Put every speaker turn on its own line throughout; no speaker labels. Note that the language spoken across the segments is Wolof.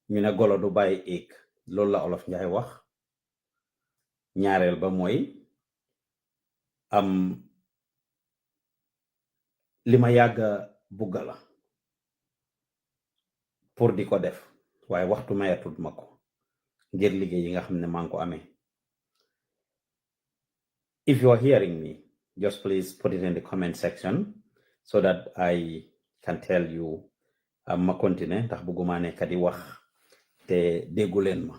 ñu ne golo du bàyyi éeg loolu la olof njaay wax ñaareel ba mooy am li ma yàgga bugga la pour di ko def waaye waxtu mayatut ma ko ngir liggéey yi nga xam ne maa ngi ko amee. If you are hearing me, just please put it in the comment section so that I can tell you ma continue ndax bëgguma nekk di wax te déggu leen ma.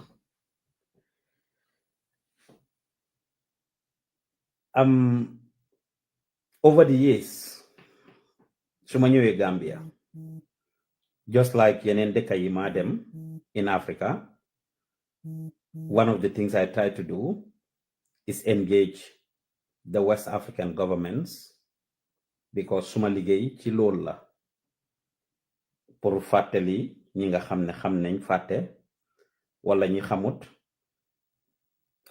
Over the years su ma ñëwee Gambia just like yeneen dëkk yi ma dem in Africa, one of the things I try to do is engage the West African governments because suma liggéey ci loolu la pour fàttali ñi nga xam ne xam nañ fàtte wala ñi xamut.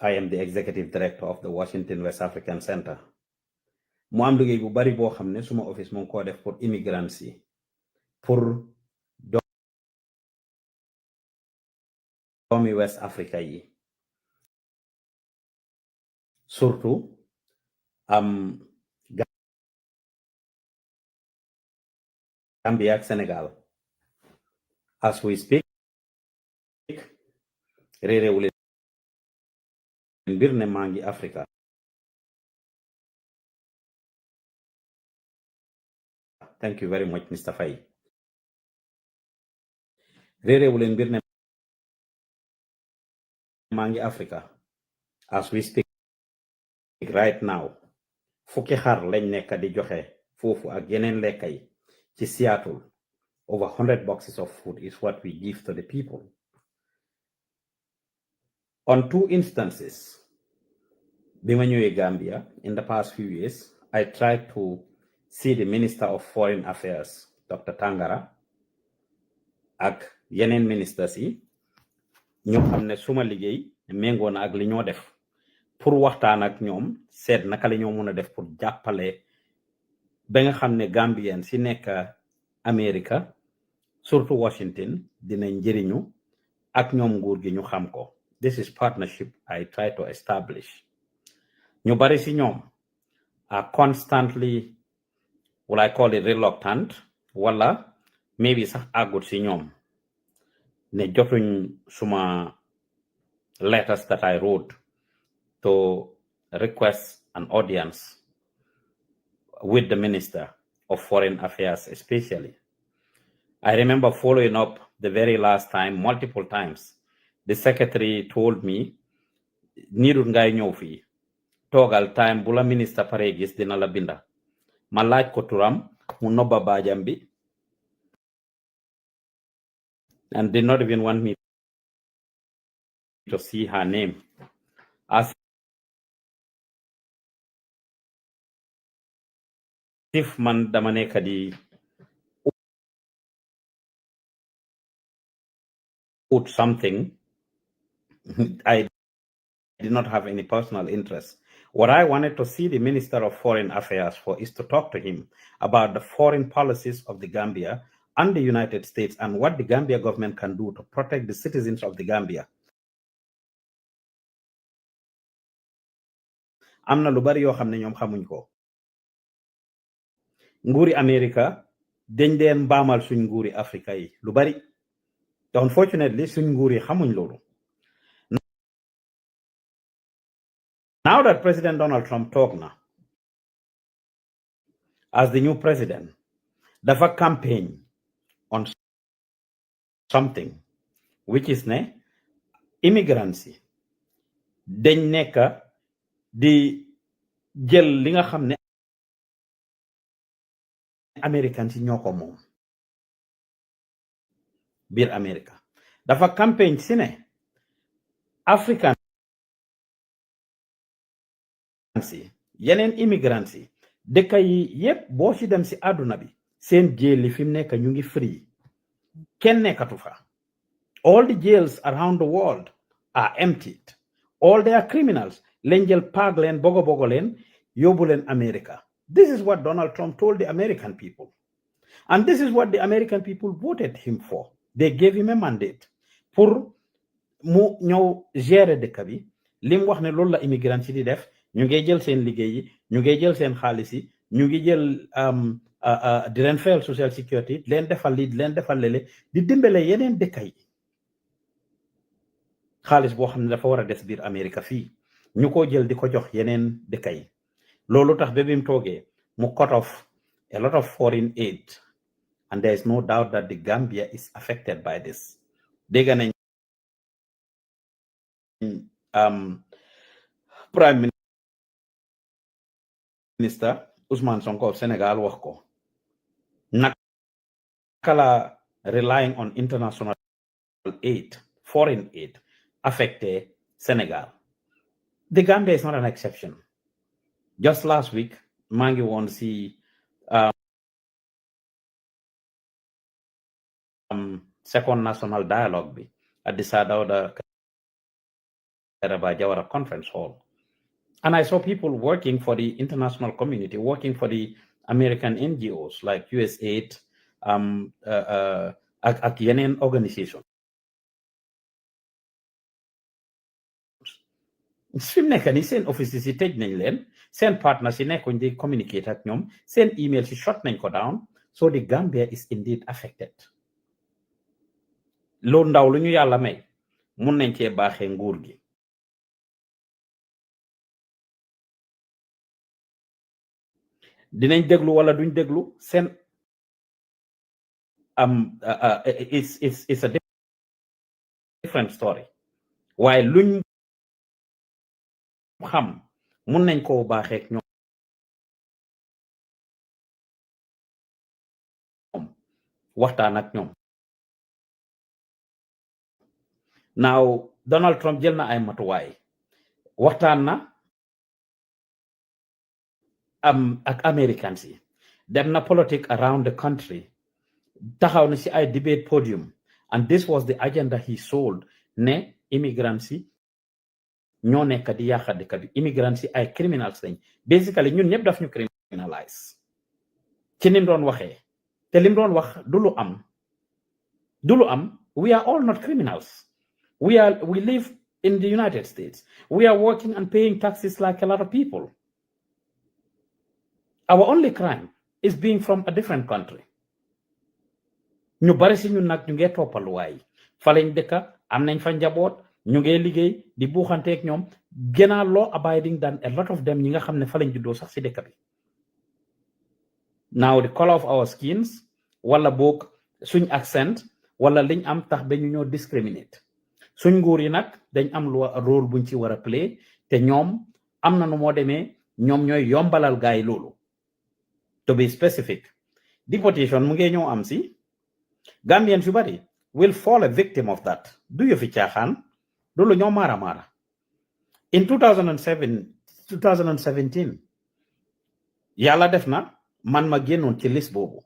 I am the executive director of the Washington West African Center. Mu am liggéey bu bari boo xam ne suma office mu ngi koo def pour immigrants yi pour doomi West Africa yi surtout Gambia ak Sénégal. As we speak réeréewu leen mbir ne maa ngi Africa. Thank you very much, Mr. Faye. réeréewu leen mbir ne maa ngi Africa. As we speak right now fukki xar lañ nekk di joxe foofu ak yeneen lekka yi ci Seattle. Over 100 boxes of food is what we give to the people. On 2 instances, bima ñëwee Gambia in the past few years, I tried to see the Minister of Foreign Affairs, Dr. Tangara, ak yeneen ministers yi ñu xam ne suma liggéey méngoo na ak li ñoo def pour waxtaan ak ñoom seet naka la ñoo mën a def pour jàppale ba nga xam ne Gambien si nekk America surtout Washington dinañ njëriñu ak ñoom nguur gi ñu xam ko. This is partnership I try to establish. ñu bari si ñoom are constantly, will I call it reluctant, wala maybe sax àggut si ñoom ne jotuñ suma letters that I wrote to request an audience with the Minister of Foreign Affairs especially. I remember following up the very last time, multiple times. The secretary told me, nirut ngay ñëw fii toogal time bu la ministre pare gis dina la binda. Ma laaj ko turam mu nobba baajam bi and did not even want me to see her name. As if man dama nekk di put something, I did not have any personal interest. What I wanted to see the Minister of Foreign Affairs for is to talk to him about the foreign policies of the Gambia and the United States and what the Gambia government can do to protect the citizens of the Gambia. am na lu bari yoo xam ne ñoom xamuñ ko. nguuri America dañ deen mbaamal suñ nguuri Africa yi lu bari. Unfortunately suñ nguuri xamuñ loolu. Now that President Donald Trump talk na as the new president, dafa campaign on something which is ne immigrants dañ nekk di jël li nga xam ne Americans yi ñoo ko moom biir America. Dafa campaign si ne Africans yi yeneen immigrants yi dëkk yi yépp boo ci dem si àdduna bi seen jail li fi mu nekk ñu ngi free kenn nekkatu fa. All the jails around the world are emptied. All their criminals lañ jël paag leen bogo leen yóbbu leen America. This is what Donald Trump told the American people. And this is what the American people voted him for. They gave him a mandate pour mu ñëw gérer dëkk bi lim wax ne loolu la immigrant ci di def ñu ngi jël seen liggéey yi ñu ngi jël seen xaalis yi ñu ngi jël di leen fayal social security di leen defal lii di leen defal lele di dimbale yeneen dëkk yi xaalis boo xam ne dafa war a des biir Amérique fii ñu ko jël di ko jox yeneen dëkk yi loolu tax ba bi mu toogee mu cut off a lot of foreign aid and there is no doubt that the Gambia is affected by this dégg nañ Prime Minister Ousmane Sonko of Sénégal wax ko naka la relying on international aid, foreign aid, affected Senegal. The Gambia is not an exception. Just last week, Mangi won see second national dialogue at the Sadauda Jawara Conference Hall. And I saw people working for the international community, working for the American NGOs like USAID, ak yeneen organisation. fi mu nekk ni seen offices yi tëj nañ leen seen partners yi nekkuñ di communicate ak ñoom seen email si shut nañ ko down so the Gambia is indeed affected loolu ndaw lu ñu yàlla may mun nañ cee baaxee nguur gi dinañ déglu wala duñ déglu seen it's a different story waaye luñ xam mun nañ koo baaxee ak ñoom waxtaan ak ñoom now Donald Trump jël na ay matuwaay waxtaan na ak Americans yi dem na politique around the country taxaw na si ay debate podium and this was the agenda he sold ne immigrants yi ñoo nekk di yàqa dëkk bi immigrants yi ay criminals lañ basically ñun ñëpp daf ñu criminalize ci nim doon waxee te lim doon wax du lu am we are all not criminals we live in the United States we are working and paying taxes like a lot of people our only crime is being from a different country ñu bari si ñun nag ñu ngee toppal waay fa lañ dëkka am nañ fa njaboot ñu ngee liggéey di buuxanteeg ñoom gënaa law abiding than a lot of them ñi nga xam ne fa lañ juddoo sax si dëkk bi now the color of our skins wala boog suñ accent wala liñ am tax ba ñu ñoo discriminate suñ nguur yi nag dañ am rôle buñ ci war a play te ñoom am na nu moo demee ñoom ñooy yombalal gaay loolu to be specific deportation mu ngee ñoo am si Gambians yu bari will fall a victim of that do you fi caaxaan loolu ñoo maara in 2017 yàlla def na man ma génnoon ci liste boobu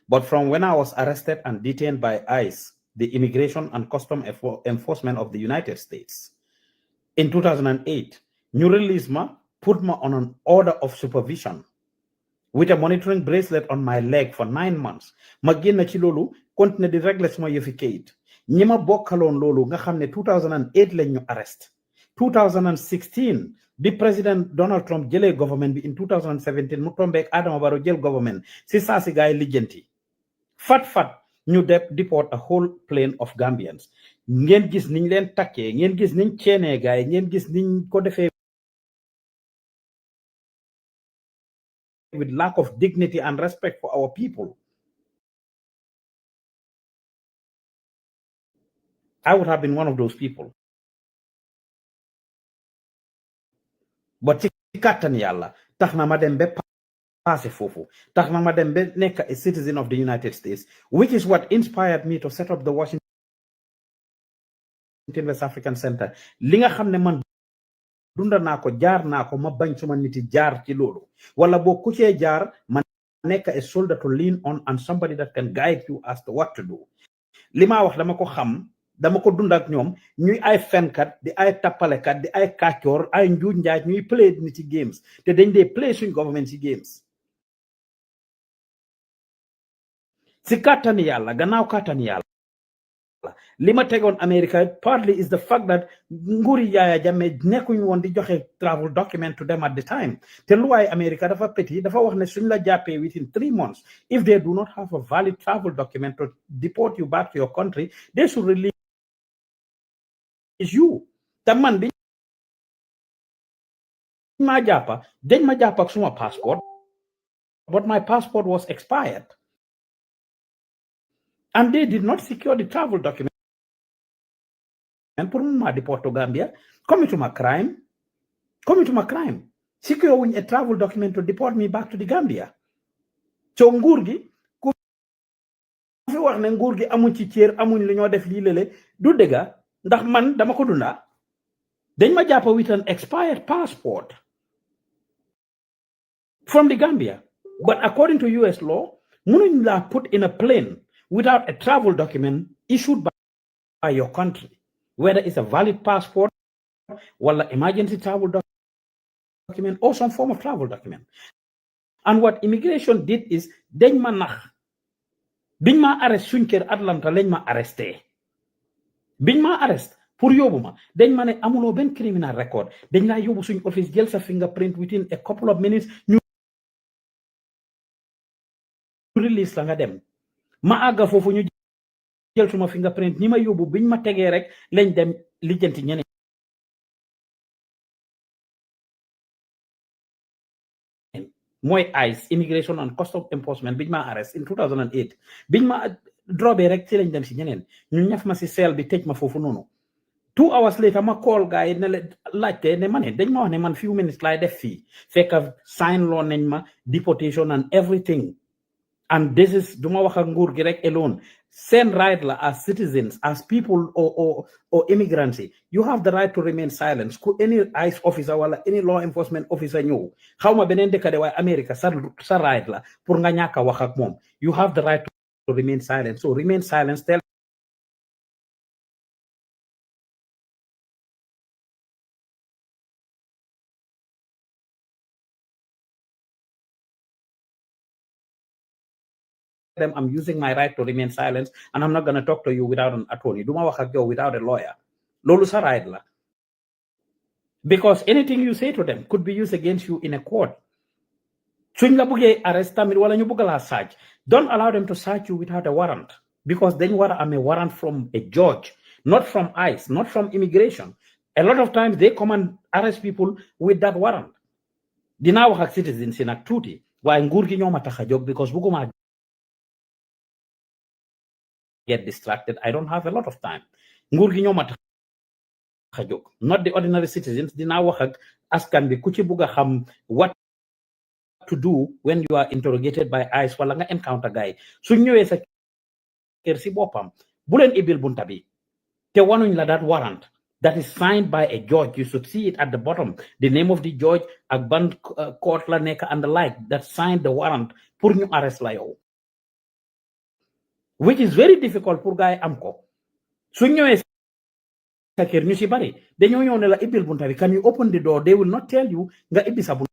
but from when I was arrested and detained by ICE the Immigration and Customs Enforcement of the United States in 2008 ñu release ma put ma on an order of supervision with a monitoring bracelet on my leg for 9 months ma génn ci loolu continuer di régler suma yëfi kayit ñi ma bokkaloon loolu nga xam ne 2008 lañ ñu arrest 2016 bi président Donald Trump jëlee government bi in 2017 mu tombeek Adama Barrow jël government si saa si gaay lijjanti fat ñu deport a whole plane of Gambians ngeen gis niñ leen takkee ngeen gis niñ ceenee gaay ngeen gis niñ ko defee with lack of dignity and respect for our people. I would have been one of those people. But ci kàttan yàlla tax na ma dem ba passé foofu tax na ma dem ba nekk a citizen of the United States, which is what inspired me to set up the Washington West African Center. Li nga xam ne man dunda naa ko jaar naa ko ma bañ suma niti jaar ci loolu wala boo ku cee jaar ma nekk a shoulder to lean on and somebody that can guide you as to what to do. Li ma wax dama ko xam dama ko dund ak ñoom ñuy ay fenkat di ay tappalekat di ay kàccoor ay njuuj njaaj ñuy play ni ci games te dañ dee play suñ government ci games si kàttani yàlla gannaaw kàttani yàlla lima tegoon America partly is the fact that nguuri Yaya Jammeh nekkuñ woon di joxe travel document to them at the time te luwaay America dafa petit dafa wax ne suñ la jàppee within 3 months if they do not have a valid travel document to deport you back to your country they should release you te man bi ma jàppa dañ ma jàpp ak suma passport but my passport was expired and they did not secure the travel document pour ma deport to Gambia committing a crime securing a travel document to deport me back to the Gambia so nguur gi ku fi wax ne nguur gi amuñ ci cër amuñ lu ñoo def lii lele du dëgga ndax man dama ko dunda dañ ma jàppa with an expired passport from the Gambia but according to US law mënuñ la put in a plane without a travel document issued by your country whether it's a valid passport or emergency travel document or some form of travel document. And what immigration did is dañ ma nax biñ ma arrest suñ kër Atlanta lañ ma arresté biñ ma arrest pour yóbbu ma dañ ma ne amuloo benn criminal record dañ laa yóbbu suñ office jël sa fingerprint within a couple of minutes ñu release la nga dem ma àgga foofu ñu jël suma fingerprint ñi ma yóbbu biñ ma tegee rek lañ dem lijjanti ñeneen mooy ICE immigration and customs enforcement biñ ma arrest in 2008 biñ ma drobee rek ci lañ dem si ñeneen ñu ñaf ma si seel bi tëj ma foofu noonu 2 hours later ma call gars yi ne la laajte ne ma ne dañ ma wax ne man few minutes laay def fii fekk sign loo nañ ma deportation and everything and this is duma wax ak nguur gi rek alone send right la as citizens as people or immigrants you have the right to remain silent could any ICE officer wala any law enforcement officer ñëw xawma beneen dëkk de waaye America sa right la pour nga ñàkk a wax ak moom you have the right to remain silent so remain silent tell them I'm using my right to remain silent and I'm not going to talk to you without an attorney duma wax ak yow without a lawyer loolu sa right la because anything you say to them could be used against you in a court suñ la bëggee arrest tamit wala ñu bëgg laa search don't allow them to search you without a warrant because dañ war a am a warrant from a judge not from ICE not from immigration a lot of times they come and arrest people with that warrant dinaa wax ak citizens si nag tuuti waaye nguur gi ñoo ma tax a jóg because bëgguma get distracted I don't have a lot of time nguur gi ñoo ma tax a jóg not the ordinary citizens dinaa wax ak askan bi ku ci bëgg a xam what to do when you are interrogated by ICE wala nga encounter guy su ñëwee sa kër si boppam bu leen ibil bunta bi te wanuñ la that warrant that is signed by a judge you should see it at the bottom the name of the judge ak ban court la nekk and the like that signed the warrant pour ñu arrest la yow which is very difficult pour guy am ko su ñëwee sa kër ñu si bari dañoo ñëw ne la ibil bunta bi can you open the door they will not tell you nga ibbi sa bunta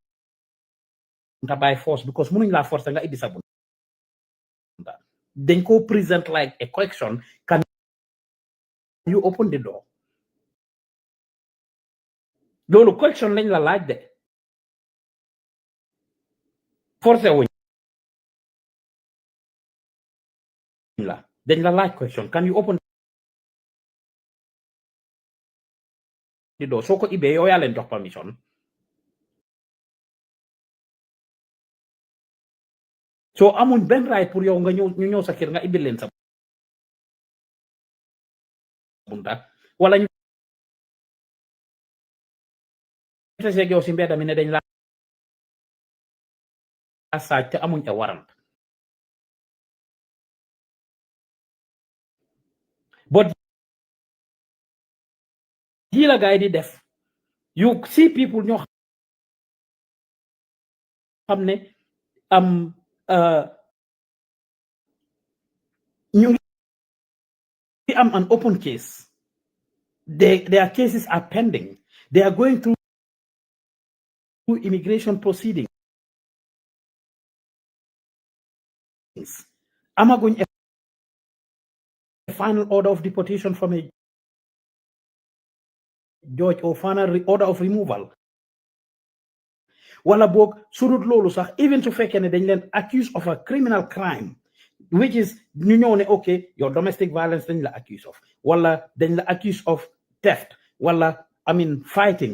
by force because mënuñ la force nga ibbi sa bunta dañ ko present like a question can you open the door loolu question lañ la laaj de forcé wuñ la dañ la laaj question can you open the door soo ko ibbee yow yaa leen jox permission so amuñ benn right pour yow nga ñëw ñu ñëw sa kër nga ibbil leen sa bunta wala ñu teseeg yow si mbedda mi ne dañ la saaj te amuñ a warrant but yii la gaay di def you see people ñoo xam ne ñu ngi am an open case their cases are pending they are going through immigration proceedings amaguñ final order of deportation from a judge or final order of removal wala boog surut loolu sax even su fekkee ne dañ leen accused of a criminal crime which is ñu ñëw ne ok your domestic violence dañ la accused of wala dañ la accused of theft wala I mean fighting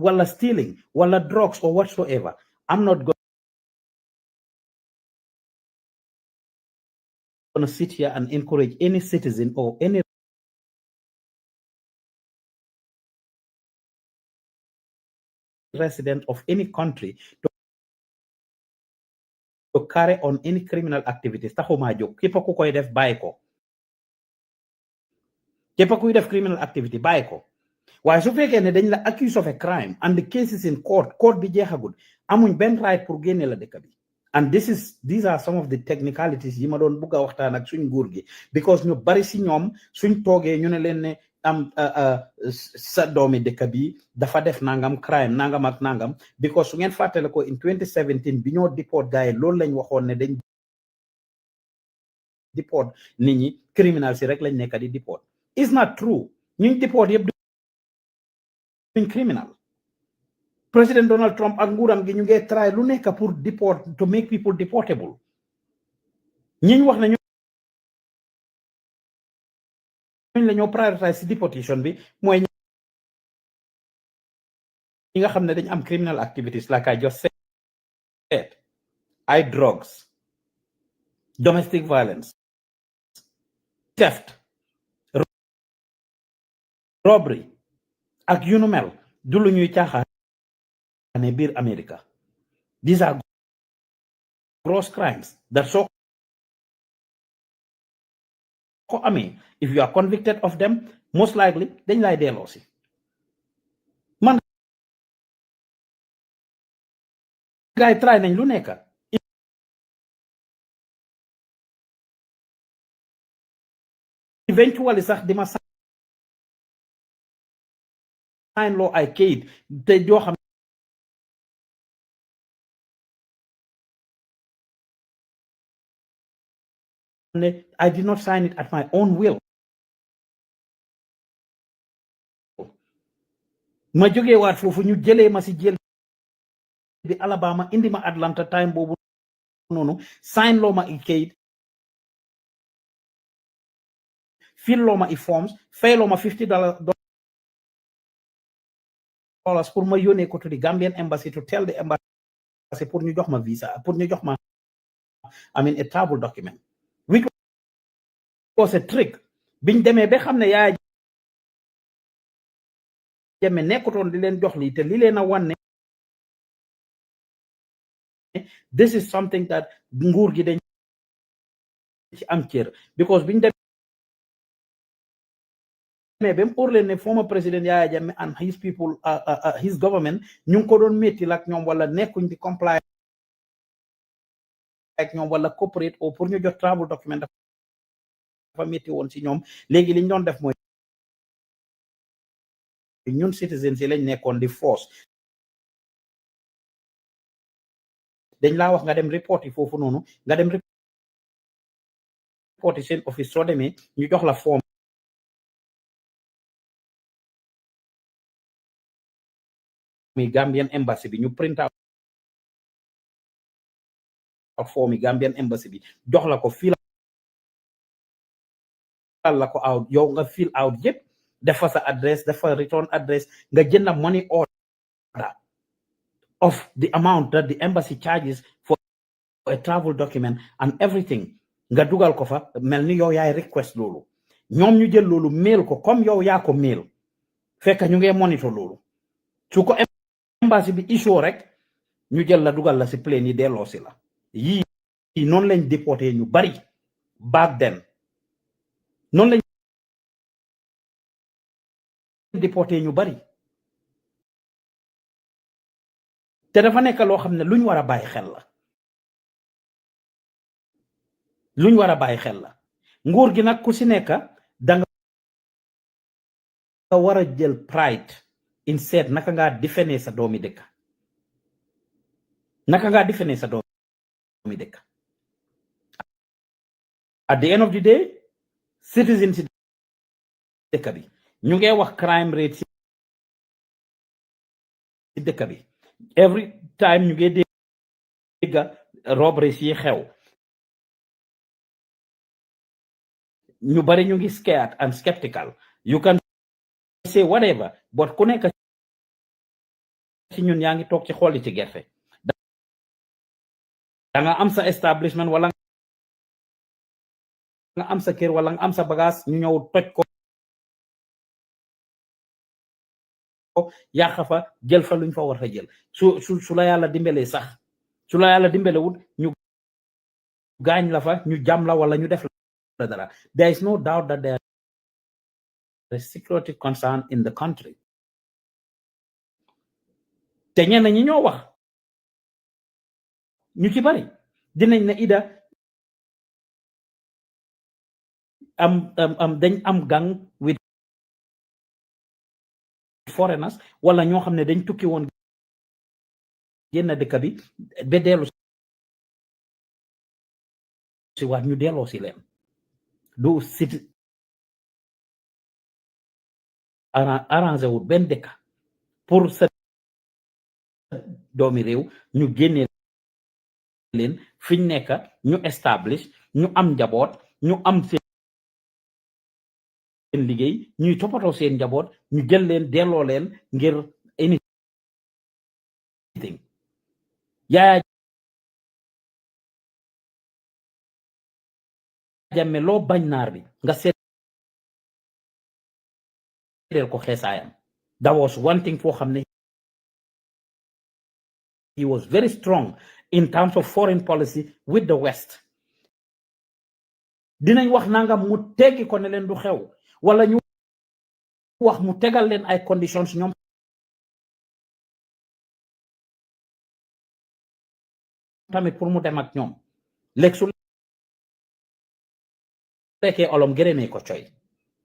wala stealing wala drugs or whatsoever. I'm not going to sit here and encourage any citizen or any resident of any country to carry on any criminal activities. Taxuma jóg képp ku koy def bàyyi ko képp kuy def criminal activity bàyyi ko waaye su fekkee ne dañ la accuse of a crime and the case is in court bi jeexagul amuñ benn right pour génne la dëkk bi. And these are some of the technicalities yi ma doon bugg a waxtaan ak suñ nguur gi because ñu bari si ñoom suñ toogee ñu ne leen ne am sa doomi dëkk bi dafa def nangam crime nangam ak nangam because su ngeen fàttale ko in 2017 bi ñoo deport gars yi loolu lañ waxoon ne dañ deport nit ñi criminal si rek lañ nekk di deport. It's not true. ñu deport yëpp duñ criminal. President Donald Trump ak nguuram gi ñu ngi try lu nekk pour deport to make people deportable. ñiñ wax ne ñu la ñoo prioritize deportation bi mooy ñi nga xam ne dañ am criminal activities like I just said, ay drugs, domestic violence, theft, robbery ak yu nu mel du lu ñuy caaxaane biir America. These are gross crimes that so ko amee if you are convicted of them most likely dañ lay delloo si man gaay try nañ lu nekk eventually sax dima sign loo ay kayit te joo xam ne I did not sign it at my own will. ma jógee waat foofu ñu jëlee ma si jël bi Alabama indi ma Atlanta time boobu noonu sign loo ma i kayit fill loo ma i forms fay loo ma $50 pour ma yónnee ko to the Gambian embassy to tell the embassy pour ñu jox ma visa pour ñu jox ma I mean a travel document which was a trick biñ demee ba xam ne Yaya Jammeh nekkutoon di leen jox lii te li leen a wan ne this is something that nguur gi dañ ci am cër because biñ demee ba mu óor leen ne former président Yaya Jammeh and his people his government ñu ngi ko doon métti lak ñoom wala nekkuñ di comply ak ñoom wala corporate o pour ñu jot travel document dafa métti woon si ñoom léegi liñ doon def mooy ñun citizens yi lañ nekkoon di force dañ laa wax nga dem report yi foofu noonu nga dem report yi seen office soo demee ñu jox la form mi Gambian embassy bi ñu print out form yi Gambian embassy bi jox la ko fii la ko out yow nga fill out yëpp defa sa adresse defa return address nga jënda money order of the amount that the embassy charges for a travel document and everything nga dugal ko fa mel ni yow yaay request loolu ñoom ñu jël loolu mail ko comme yow yaa ko mail fekk ñu ngi monitor loolu su ko embassy bi issue rek ñu jël la dugal la si plane yi delloo si la yii noonu lañ déporté ñu bari back then noonu lañ déporté ñu bari te dafa nekk loo xam ne luñ war a bàyyi xel la luñ war a bàyyi xel la nguur gi nag ku si nekk danga war a jël pride in seet naka ngaa defendee sa doomi dëkk naka ngaa defendee sa doomi dëkk at the end of the day citizens dëkk bi ñu ngi wax crime rate ci dëkk bi every time ñu ngi dégg robberies yi xew ñu bari ñu ngi scared and skeptical. You can say whatever, but ku nekk ci ñun yaa ngi toog ci xooli ci gerte da nga am sa establishment wala nga am sa kër wala nga am sa bagage ñu ñëw toj ko yàq fa jël fa luñ fa war a jël su la yàlla dimbalee sax su la yàlla dimbalewut ñu gaañ la fa ñu jam la wala ñu def la dara. There is no doubt that there is security concern in the country. te ñenn ñi ñoo wax ñu ci bari dinañ ne ida dañ am gang with foreigners wala ñoo xam ne dañ tukki woon génn dëkk bi ba dellu si waat ñu delloo si leen du sit arrangé wut benn dëkk pour sa doomi réew ñu génnee leen fiñ nekk ñu establish ñu am njaboot ñu am seen liggéey ñuy toppatoo seen njaboot ñu jël leen delloo leen ngir anything. Yaaya Jammeh loo bañ naar bi nga seedeel ko xeesaayam. That was one thing foo xam ne he was very strong in terms of foreign policy with the West. Dinañ wax nangam mu teggi ko ne leen du xew wala ñu wax mu tegal leen ay conditions ñoom tamit pour mu dem ak ñoom léegi su lekkee olom gërëmee ko coy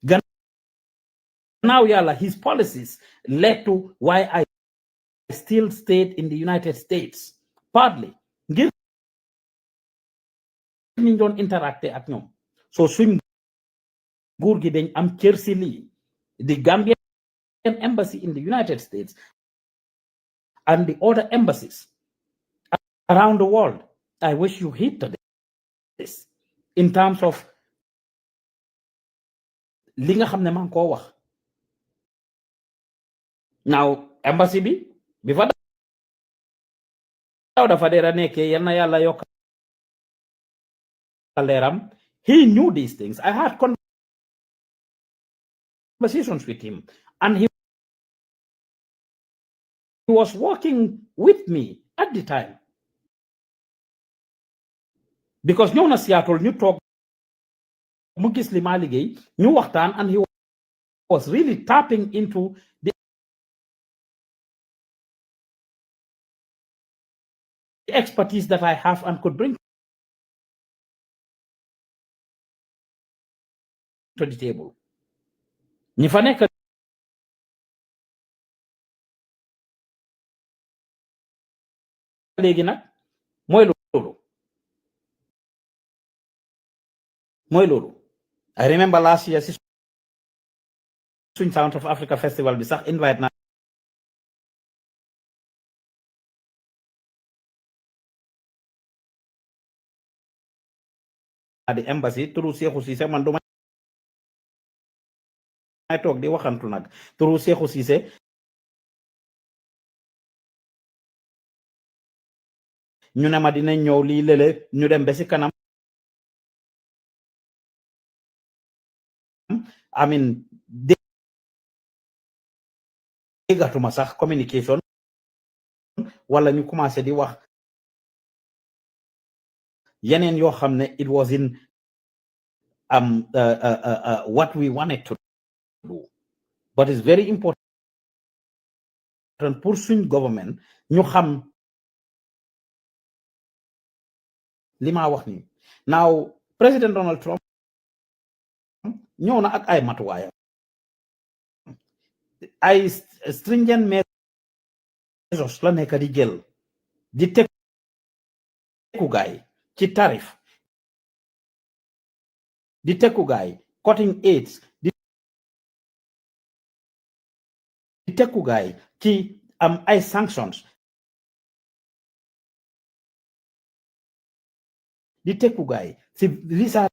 gannaaw yàlla his policies led to why I still stayed in the United States partly ngir ñu doon interacté ak ñoom so suñ nguur gi dañ am cër si lii the Gambian embassy in the United States and the other embassies around the world. I wish you hit this in terms of li nga xam ne maa ngi koo wax now embassy bi fa daw dafa deera nekkee yal na yàlla yokk leeram he knew these things. I had conversations with him and he was working with me at the time because ñëw na Seattle ñu toog mu gis li maa liggéey ñu waxtaan and he was really tapping into the expertise that I have and could bring to the table. ñi fa nekk léegi nag mooy loolu I remember last year si suñ Sound of Africa festival bi sax invite na the embassy turu Seexu Siise man duma may toog di waxantu nag turu Seexu Siise ñu ne ma dinañ ñëw lii lële ñu dem ba si kanam I mean déggatuma sax communication wala ñu commencé di wax yeneen yoo xam ne it was in what we wanted to do but it's very important pour suñ government ñu xam li ma wax ni now President Donald Trump ñëw na ak ay matuwaayam ay stringent measures la nekk di jël di tekku gaay ci tarif di tekku gaay cutting aids di tekku gaay ci am ay sanctions di tekku gaay ci visa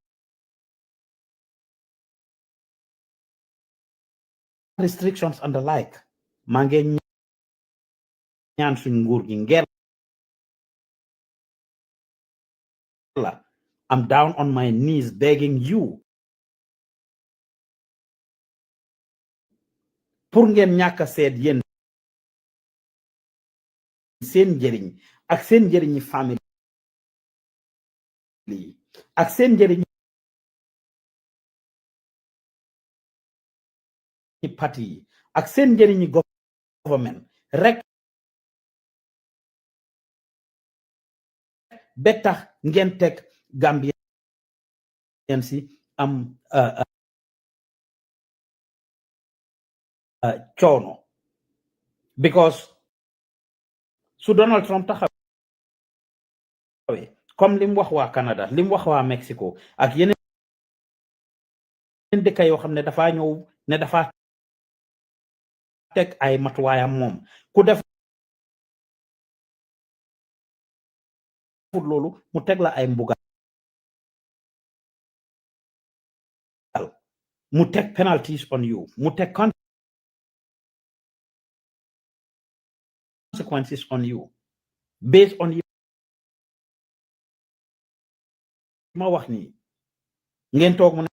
restrictions and the like maa ngi ñaan suñ nguur gi ngeen la I'm down on my knees begging you pour ngeen ñàkk a seet yéen seen njëriñ ak seen njëriñi famille ak seen njëriñ parti yi ak seen njëriñi government rek ba tax ngeen teg Gambien si am coono because su Donald Trump taxawee comme lim wax waa Canada lim wax waa Mexico ak yeneen dëkk yoo xam ne dafa ñëw ne dafa teg ay matuwaayam moom ku def loolu mu teg la ay mbugal mu teg penalties on you mu teg consequences on you based on you ma wax nii ngeen toog mu ne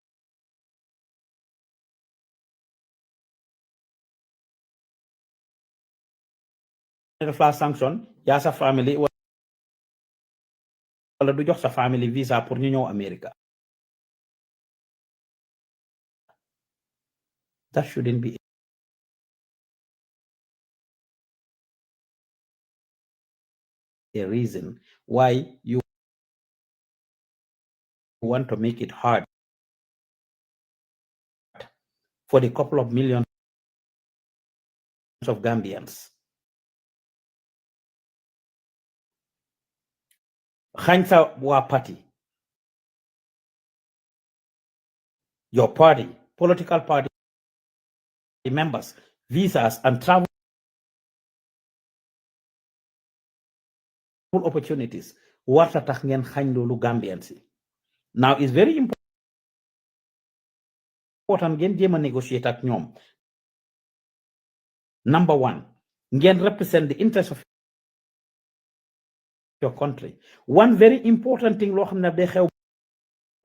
def la sanction yaa sa family wala du jox sa family visa pour ñu ñëw America that shouldn't be a reason why you want to make it hard for the couple of millions of Gambians. Hindsa wa party, your party, political party members, visas and travel opportunities. Warta tax ngeen xagn lolu Gambians. Now it's very important ngeen jema negotiate ak ñom. Number one, ngeen represent the interest of your country. One very important thing lo xamne day xew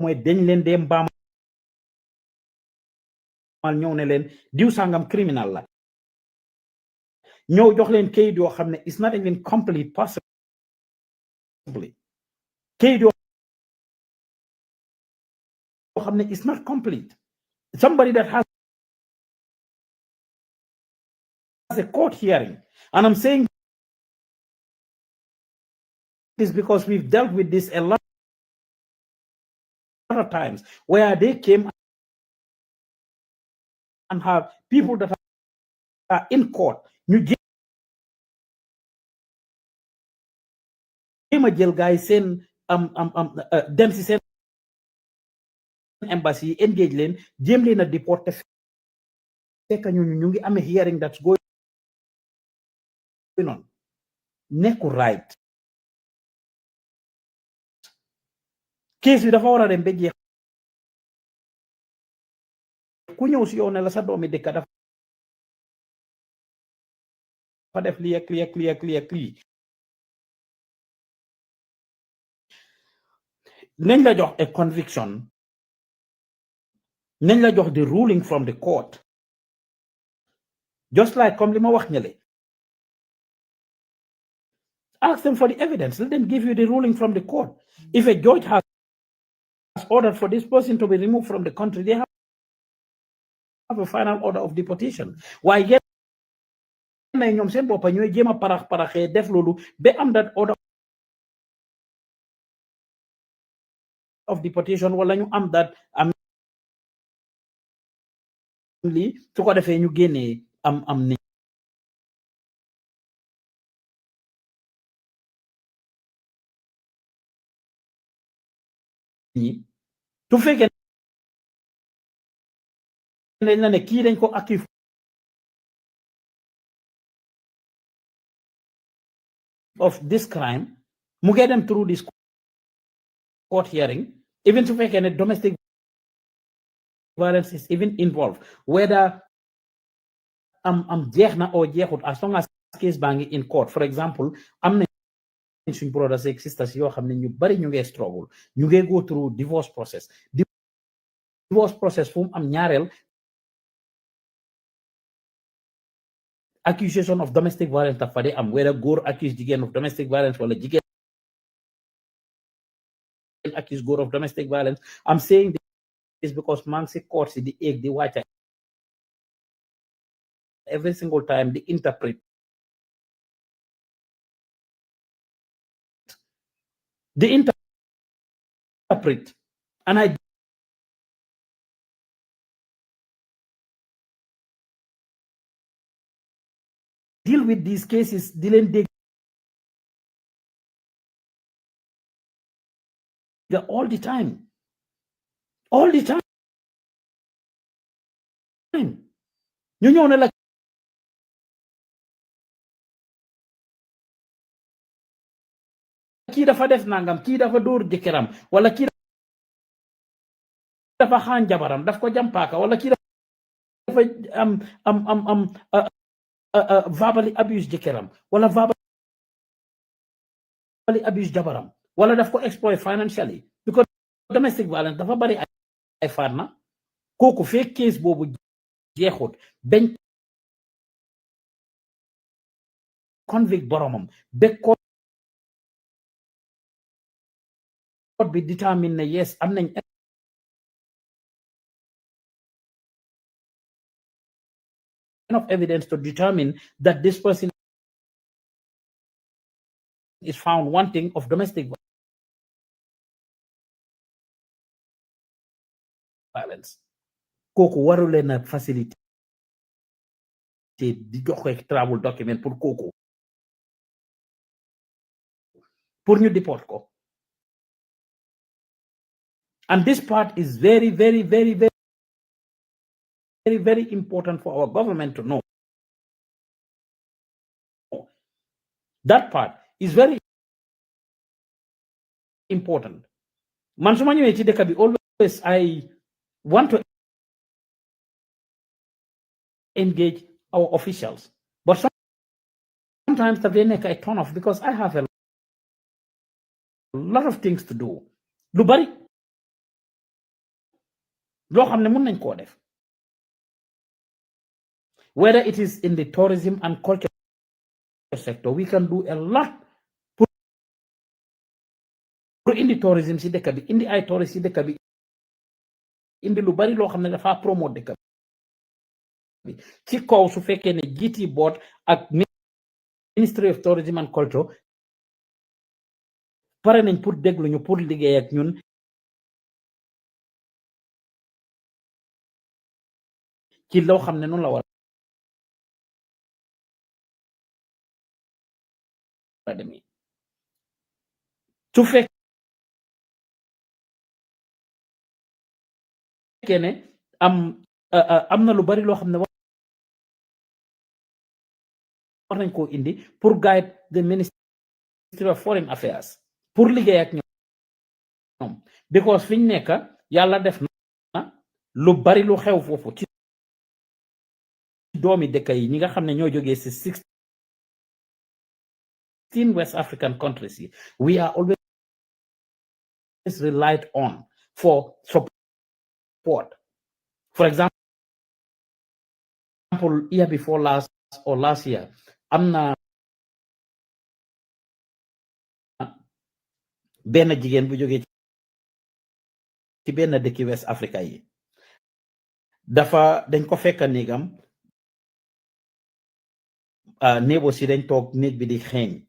moy dañ leen dem baamal ñew ne leen diw sangam criminal la ñew jox leen kayit yo xamne it's not even complete possibly kayit yo xamne it's not complete. Somebody that has a court hearing, and I'm saying this because we've dealt with this a lot of times where they came and have people that are in court. You jéem a jël guys seen dem si seen embassy engage leen jéem leen a déporté fekk ñu ngi amee hearing that's going on nekku right case bi dafa war a dem ba jeex ku ñëw si yow ne la sa doomi dëkk dafa def lii ak lii ak lii ak lii ak lii nañ la jox a conviction nañ la jox the ruling from the court just like comme li ma wax ñële ask them for the evidence. Let them give you the ruling from the court. If a judge has ordered for this person to be removed from the country, they have a final order of deportation. Why yet ñom seen boppa ñoy jema paraxé def lolu be am that order of deportation wala ñu am that am li su ko defé ñu génné am ni su fekkee dañ la ne kii dañ ko accuse of this crime mu get them through this court hearing, even to make any domestic violence is even involved, whether jeex na or jeexut, as long as case baa ngi in court. For example, am na suñ brothers ak sisters yoo xam ne ñu bari ñu ngee struggle, ñu ngee go through divorce process fu mu am ñaareel accusation of domestic violence dafa de am, whether góor accuse jigéen of domestic violence wala jigéen accuse góor of domestic violence. I'm saying this because maa ngi si court si di egg di wàcca every single time di interpret and I deal with these cases di leen dégg all the time ñu ñëw ne la kii dafa def nangam, kii dafa dóor jëkkëram, wala kii dafa xaañ jabaram, daf ko jàmpaaka, wala kii dafa verbally abuse jëkkëram, wala verbally abuse jabaram, wala daf ko exploit financially, because domestic violence dafa bari ay farna kooku fekk case boobu jeexut bañ convict boromam ba court bi determine ne yes am nañ enough evidence to determine that this person is found wanting of domestic violence. Kooku waru leen a facilité di joxe travel document pour kooku pour ñu deport ko. And this part is very, very, very, very, very, very important for our government to know. That part is very important. Man su ma ñëwee ci dëkk bi always I want to engage our officials, but sometimes daf dee nekk ay turn off because I have a lot of things to do. Lu bari loo xam ne mun nañ koo def, whether it is in the tourism and culture sector, we can do a lot pour indi tourism si dëkk bi, indi ay tourist si dëkk bi, indi lu bari loo xam ne dafa promote dëkk bi ci kaw su fekkee ne GT board ak Ministry of Tourism and Culture pare nañ pour déglu ñu pour liggéey ak ñun ci loo xam ne noonu la war a demee. Su fekkee ne am na lu bari loo xam ne war nañ koo indi pour guide the Ministry of Foreign Affairs pour liggéey ak ñoom, because fiñ nekk yàlla def na lu bari lu xew foofu ci doomi dëkk yi ñi nga xam ne ñoo jógee si 16 West African countries yi. We are always relied on for support. For example, year before last or last year, am na benn jigéen bu jógee ci benn dëkki West Africa yi, dañ ko fekk néegam, néebo si dañ toog néeg bi di xeeñ,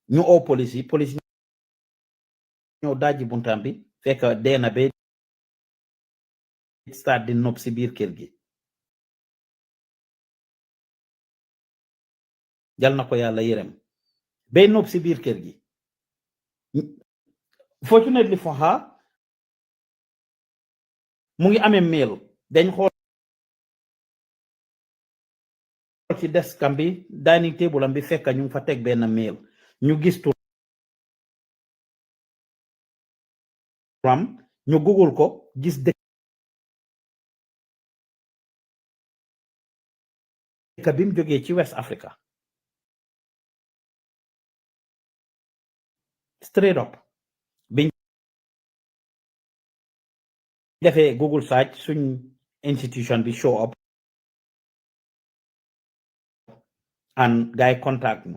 ñu oo police ñoo dajji buntam bi fekk dee na ba start di nopp si biir kër gi. Jal na ko yàlla yërëm, bay nopp si biir kër gi. Fortunately for her, mu ngi amee mail, dañ xool xool ci deskam bi dining table am bi fekk ñu fa teg benn mail ñu gis turam ñu google ko gis dëkk bi mu jógee ci West Africa straight up biñ defee Google search suñ institution bi show up and guy contact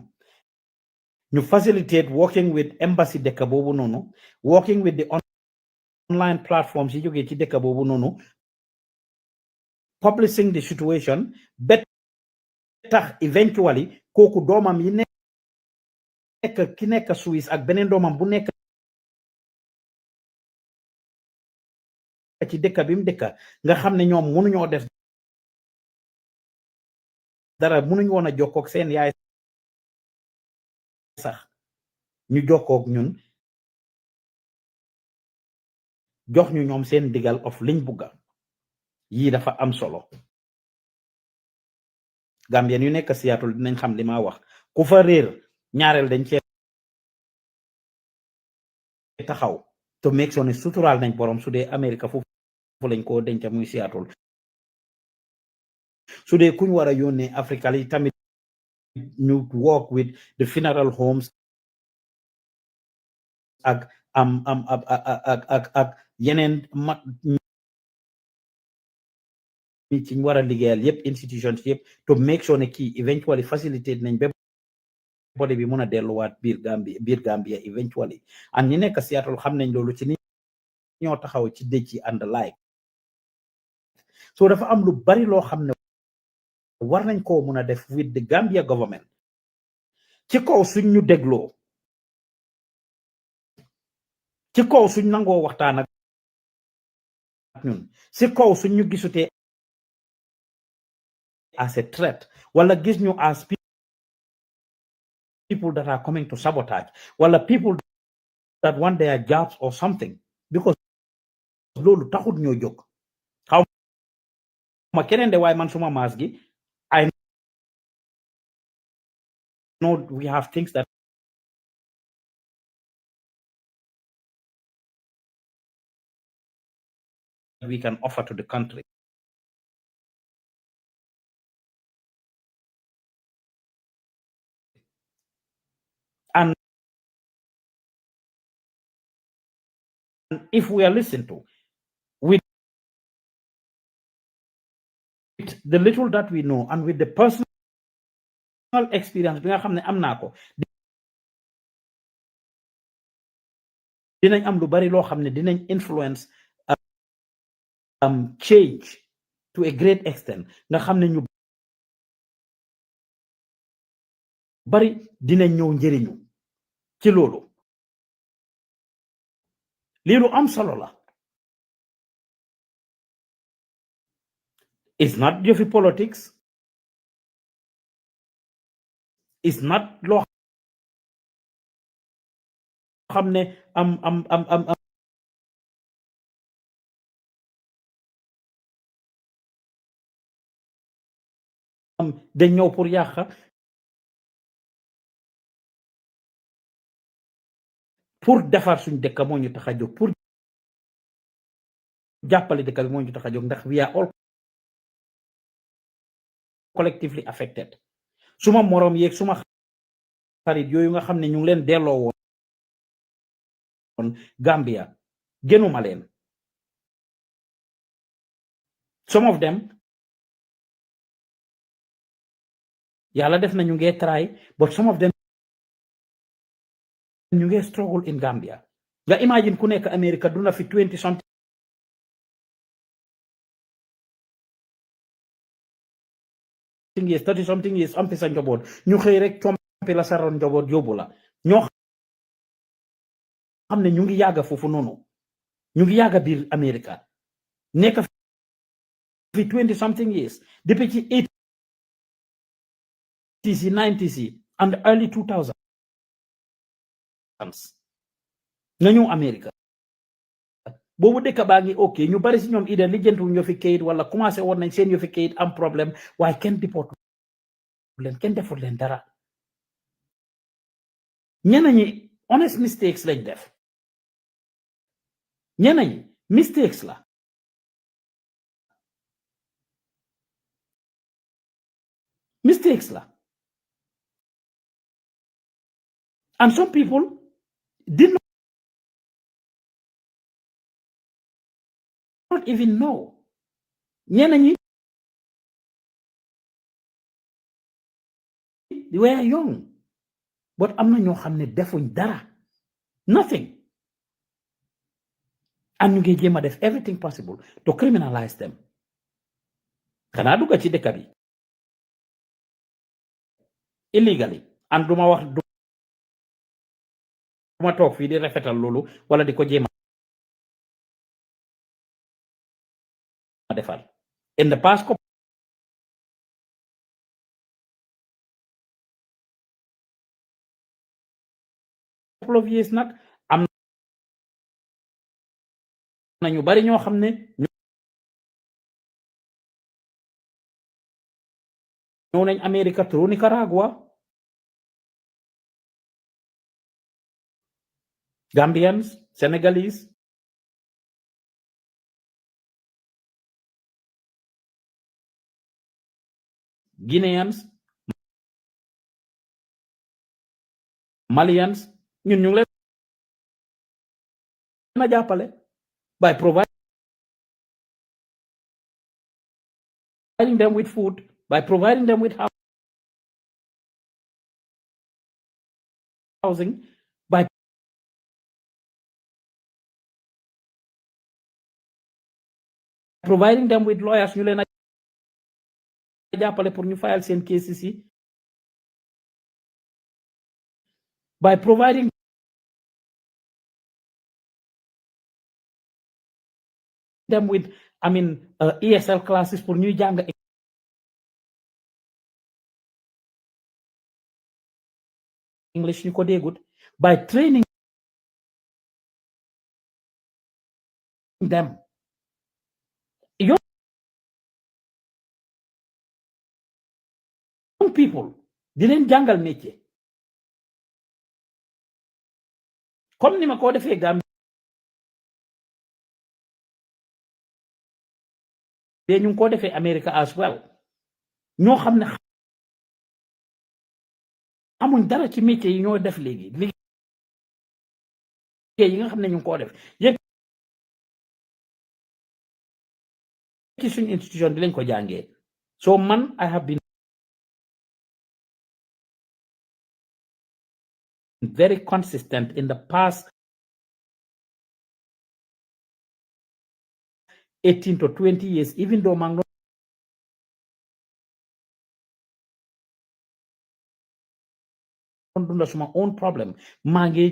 ñu facilitate working with embassy dëkk boobu noonu working with the online platforms yi jógee ci dëkk boobu noonu publishing the situation bet tax eventually kooku doomam yi nekk ki nekk Suisse ak beneen doomam bu nekk ci dëkk bi mu dëkk nga xam ne ñoom mënuñoo def dara mënuñu woon a jokkoog seen yaay sax ñu jokkoog ñun jox ñu ñoom seen digal of liñ bugga yii dafa am solo Gambien yu nekk Seattle dinañ xam li ma wax ku fa réer ñaareel dañ cee taxaw to make sure ne suturaal nañ borom su dee Amérique foofu lañ ko denca muy Seattle su dee kuñ war a yónnee Africa li tamit ñu work with the funeral homes ak yeneen mag ñi ci war a liggéeyal yëpp institutions yëpp to make sure ne kii eventually facilitate nañ ba body bi mun a delluwaat biir Gambia eventually and ñi nekk Seattle xam nañ loolu ci ni ñoo taxaw ci dëj yi and like so dafa am lu bari loo xam ne war nañ koo mun a def with the Gambia government ci kaw suñ ñu dégloo ci kaw suñ nangoo waxtaan ak ñun ci kaw suñ ñu gisutee as a threat wala gis ñu as people that are coming to sabotage wala people that want their jobs or something because loolu taxut ñoo jóg xaw ma keneen de waaye man suma maas gi I know we have things that we can offer to the country and if we are listened to with the little that we know and with the personal experience bi nga xam ne am naa ko dinañ am lu bari loo xam ne dinañ influence change to a great extent nga xam ne ñu bari dinañ ñëw njëriñu ci loolu lii lu am solo la it's not yëfi politics it's not loo xam ne dañ ñëw pour yàq pour defar suñ dëkk moo ñu tax a jóg pour jàppale dëkk bi moo ñu tax a jóg ndax we are all collectively affected suma moroom yeeg suma xarit yooyu nga xam ne ñu ngi leen delloo woon Gambia gënuma leen some of them yàlla def na ñu ngi try but some of them ñu ngi struggle in Gambia nga imagine ku nekk America duna fi 20 something years 30 something years am fi sa njaboot ñu xëy rek compi la saroon njaboot yóbbu la ñoo xam ne ñu ngi yàgga foofu noonu ñu ngi yàgga biir America nekk fi 20 something years depuis ci 80s 90s and early 2000s nga ñëw America boobu dëkk baa ngi ok ñu bari si ñoom ida lijjantu ñoo fi kayit wala commencé woon nañ seen yoo fi kayit am problème waaye kenn diport leen kenn deful leen dara ñenn ñi honest mistakes lañ def ñenn ñi mistakes la and some people did not even know ñenn ñi they were young but am na ñoo xam ne defuñ dara nothing and ñu ngi jéem a def everything possible to criminalize them xanaa dugga ci dëkk bi illegally and duma wax duma toog fii di rafetal loolu wala di ko jéem a defal in the past couple of years nag am na ñu bari ñoo xam ne ñëw nañ America through Nicaragua Gambians Senegalese Guineans Malians ñun ñu ngi leen a jàppale by providing them with food by providing them with housing by providing them with lawyers ñu leen a jàppale pour ñu fayal seen cases yi by providing them with ESL classes pour ñuy jàng English ñu ko déggut by training them young people di leen jàngal métier comme ni ma ko defee Gambie ñu ngi ko defee America as well ñoo xam ne amuñ dara ci métier yi ñoo def léegi liggéey yi nga xam ne ñu ngi ko def yëpp ci suñu institution di lañ ko jàngee so man I have been very consistent in the past 18 to 20 years even though maa ngi doon dunda suma own problem maa ngi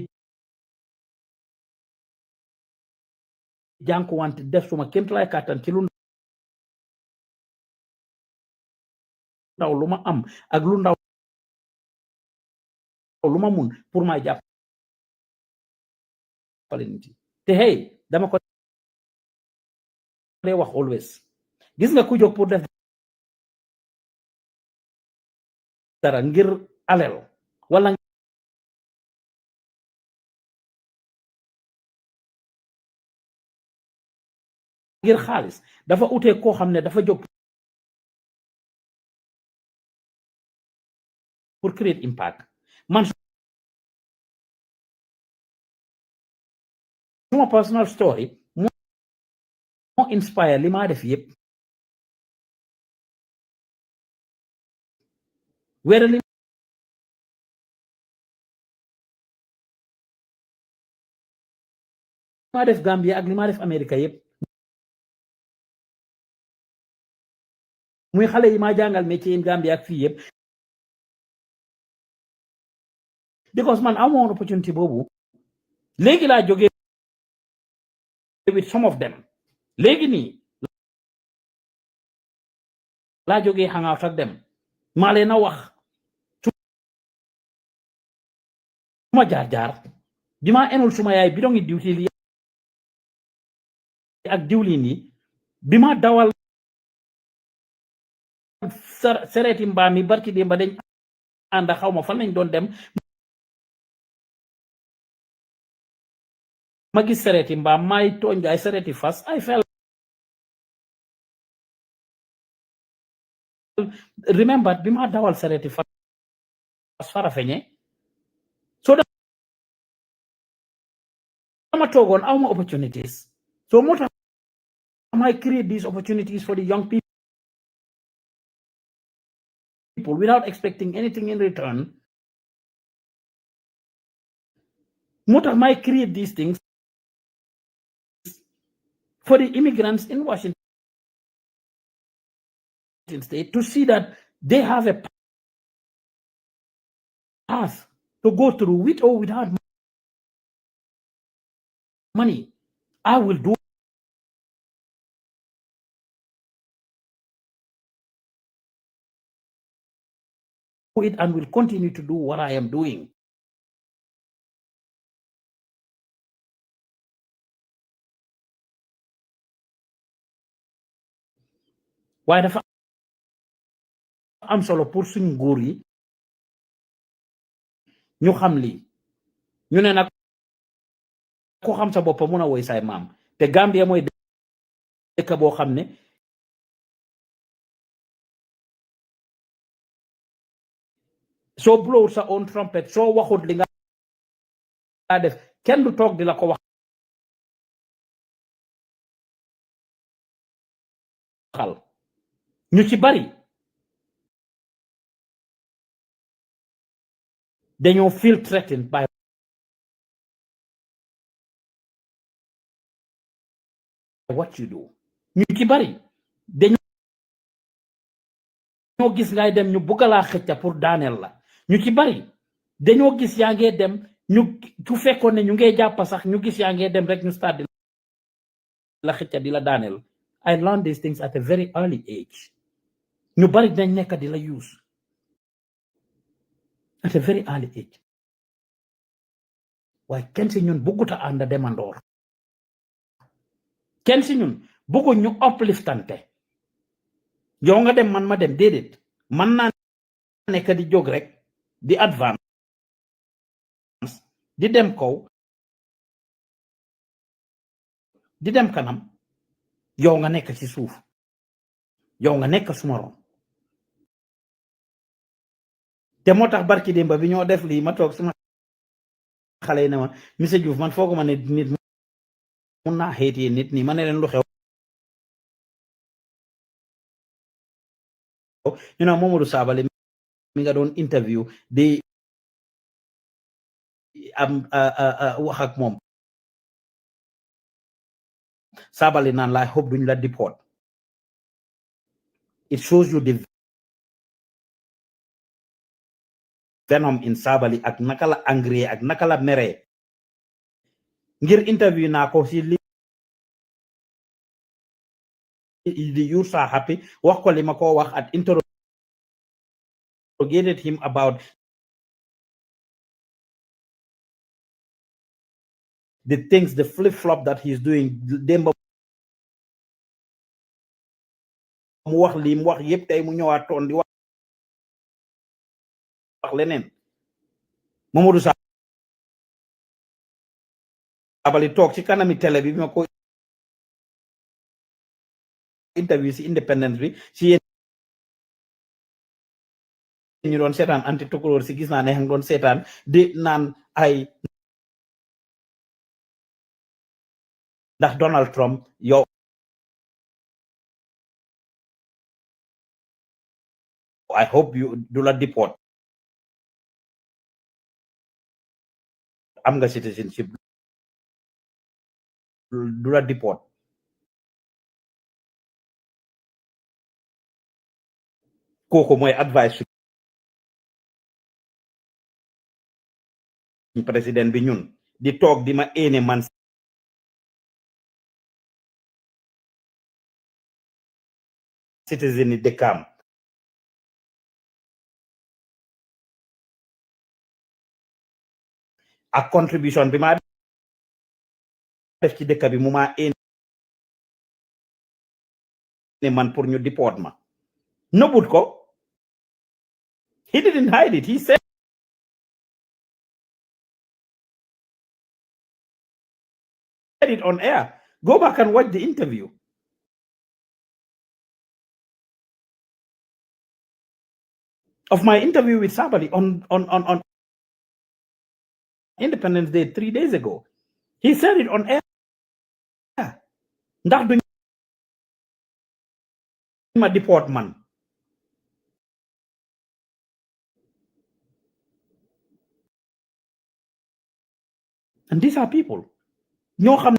jànkuwante def suma kéemtalaay kàttan ci lu ndaw lu ma am ak lu ndaw lu ma mun pour may jàppale nit yi te hey dama ko dee wax always gis nga ku jóg pour def dara ngir alel wala ngir xaalis dafa utee koo xam ne dafa jóg pour create impact man suma personal story moo inspire li ma def yëpp wéra li ma def Gambia ak li ma def America yëpp muy xale yi ma jàngal métier in Gambia ak fii yëpp because man amoon opportunity boobu léegi laa jógee with some of them léegi nii laa jógee hangout ak dem maa leen a wax suma jaar-jaar bi ma enul suma yaay bi dongi diwtiil yi ak diwlin yi bi ma dawal sereti mbaam yi barki démba dañ ànd xawma fan lañ doon dem ma gis sereti mbaam may tooñ ay sereti fas I felt remember bi ma dawal sereti fas Farafeñe so dama toogoon awma opportunities so moo tax I create these opportunities for the young people without expecting anything in return. Moo tax I create these things for the immigrants in Washington State to see that they have a path to go through with or without money. I will do it and will continue to do what I am doing. Waaye dafa am solo pour suñu nguur yi ñu xam lii ñu ne nag ku xam sa bopp mun a woy say maam te Gambia mooy dëkk boo xam ne soo blow sa own trumpet soo waxut li nga def kenn du toog di la ko waxal ñu ci bari dañoo feel threatened by what you do ñu ci bari dañoo gis ngay dem ñu bugg laa xëcca pour daaneel la ñu ci bari dañoo gis yaa ngee dem ñu su fekkoon ne ñu ngee jàpp sax ñu gis yaa ngee dem rek ñu start di la xëcca di la daaneel I learned these things at a very early age ñu bari dañ nekk di la use at a very early age waaye kenn si ñun bugguta ànd demandoor kenn si ñun buggu ñu upliftante yow nga dem man ma dem déedéet man naa nekk di jóg rek di advance di dem kaw di dem kanam yow nga nekk ci suuf yow nga nekk suma ron te moo tax barki démba bi ñoo def lii ma toog suma xale yi ne ma monsieur Diouf man fooguma ne nit mun naa xeetee nit nii ma ne leen lu xew ñu ne Momodou Sabally mi nga doon interview di am wax ak moom Sabally naan la hope duñ la deport it shows you the venom in Sabally ak naka la angry ak naka la mere ngir interview naa ko si li the youths are happy wax ko li ma ko wax at interrogated him about the things the flip-flop that he's doing démba mu wax lii mu wax yëpp tey mu ñëwaat toon di wax leneen Momodou Sabally toog ci kanami télé bi ma ko interview si independence bi si yéen ñu doon seetaan anti tukulóor si gis naa ne doon seetaan di naan ay ndax Donald Trump yow I hope you do la deport am nga citizenship du la deport kooku mooy advice président bi ñun di toog di ma éene man citizen yi dëkkaam ak contribution bi ma def ci dëkk bi mu ma éene man pour ñu deport ma Nobut ko. He didn't hide it. He said it on air. Go back and watch the interview. Of my interview with somebody on Independence Day 3 days ago. He said it on air. Ndax duñ ma deport man. And these are people. ñoo xam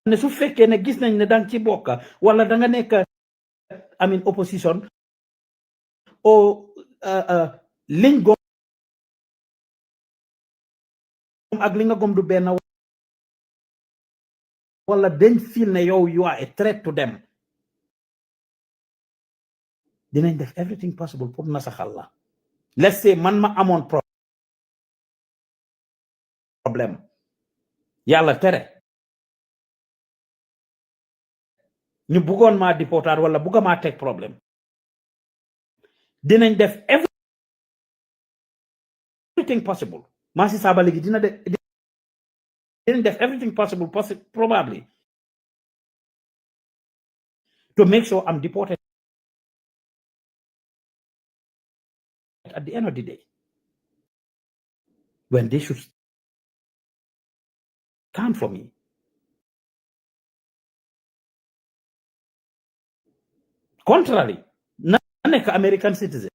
ne su fekkee ne gis nañ ne dang ci bokka wala da nga nekk I mean opposition o liñ gom ak li nga gom du benn wala dañ feel ne yow you are a threat to them dinañ def everything possible pour nasaxal la. Let's say man ma amoon problème yàlla tere ñu bëggoon maa déportar wala bëgga maa teg problème dinañ def everything possible. Massi Sabally gi dinañ def everything possible probably to make sure I'm deported at the end of the day when they should stand for me. Contrary, na nekk American citizen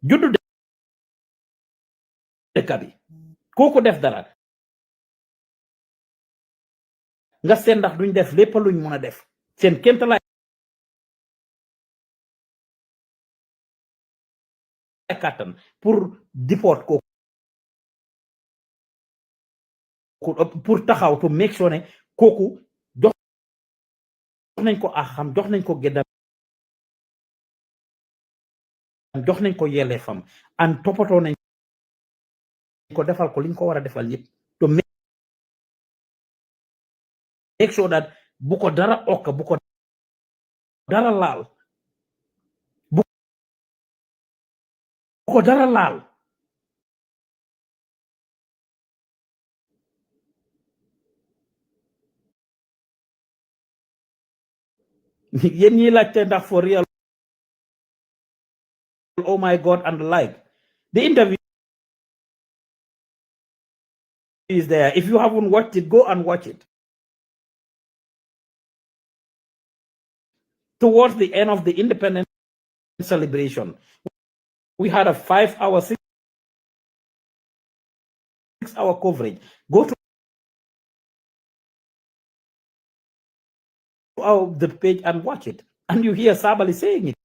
juddu dëkk bi kooku def dara nga seen ndax duñ def lépp luñ mën a def seen kéemtalaay kàttan pour deport kooku pour taxaw to make sure ne kooku jox nañ ko axam jox nañ ko géddam jox nañ ko yelleefam an toppatoo nañ ko defal ko liñ ko war a defal yëpp to make sure that bu ko dara okka bu ko dara laal bu ko dara laal yéen ñi laajte ndax for real oh my god and like the interview is there. If you haven't watched it, go and watch it. Towards the end of the independence celebration, we had a 5-hour, 6-hour coverage. Go to the page and watch it. And you hear Sabally saying it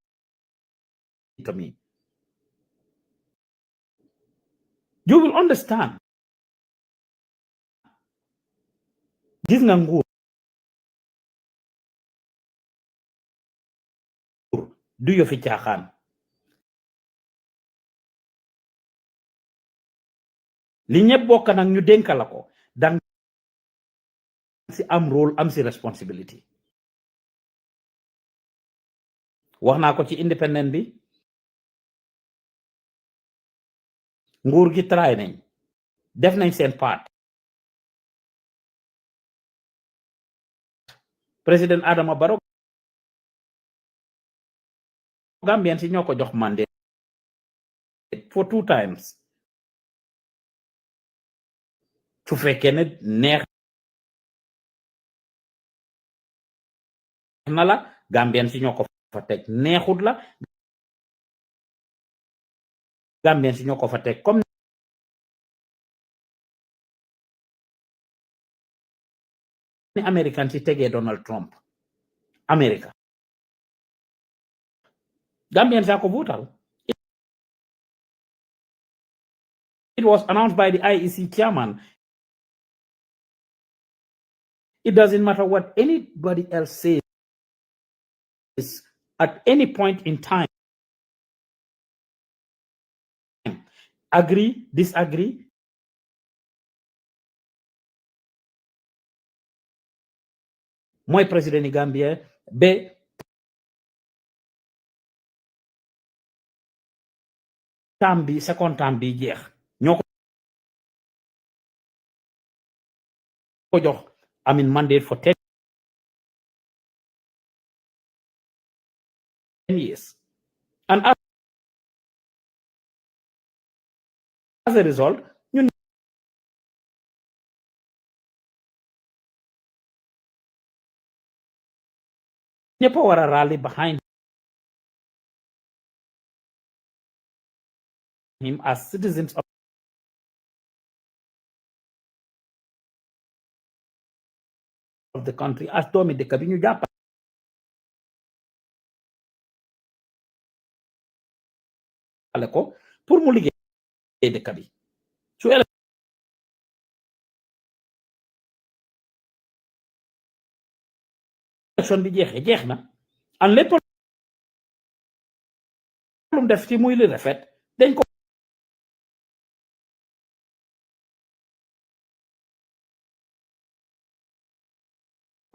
to me. You will understand. Gis nga nguur du yo fi caaxaan li ñëpp bokk nag ñu dénka la ko dang si am rôle am si responsibility wax naa ko ci independent bi nguur gi try nañ def nañ seen part président Adama Barrow Gambien si ñoo ko jox mandate for 2 times su fekkee ne neex na la Gambien si ñoo ko fa teg neexut la Gambien si ñoo ko fa teg comme ni American si tegee Donald Trump America Gambien saa ko votal. It was announced by the IEC chairman. It doesn't matter what anybody else says at any point in time. Agree, disagree. . . . . . . . . . . . . . . . . . . . . . . . . . . . . . . . . . . . . . . . . . . . . . . . . . . . . . . . . . . . . mooy président Gambia ba term bi second term bi jeex ñoo ko jox mandate for 10 years and as a result ñun ñëpp war a rally behind him as citizens of the country as doomi dëkk bi ñu jàppale ko pour mu liggéey dëkk bi su élection bi jeex na an lépp lu mu def ci muy li rafet dañ ko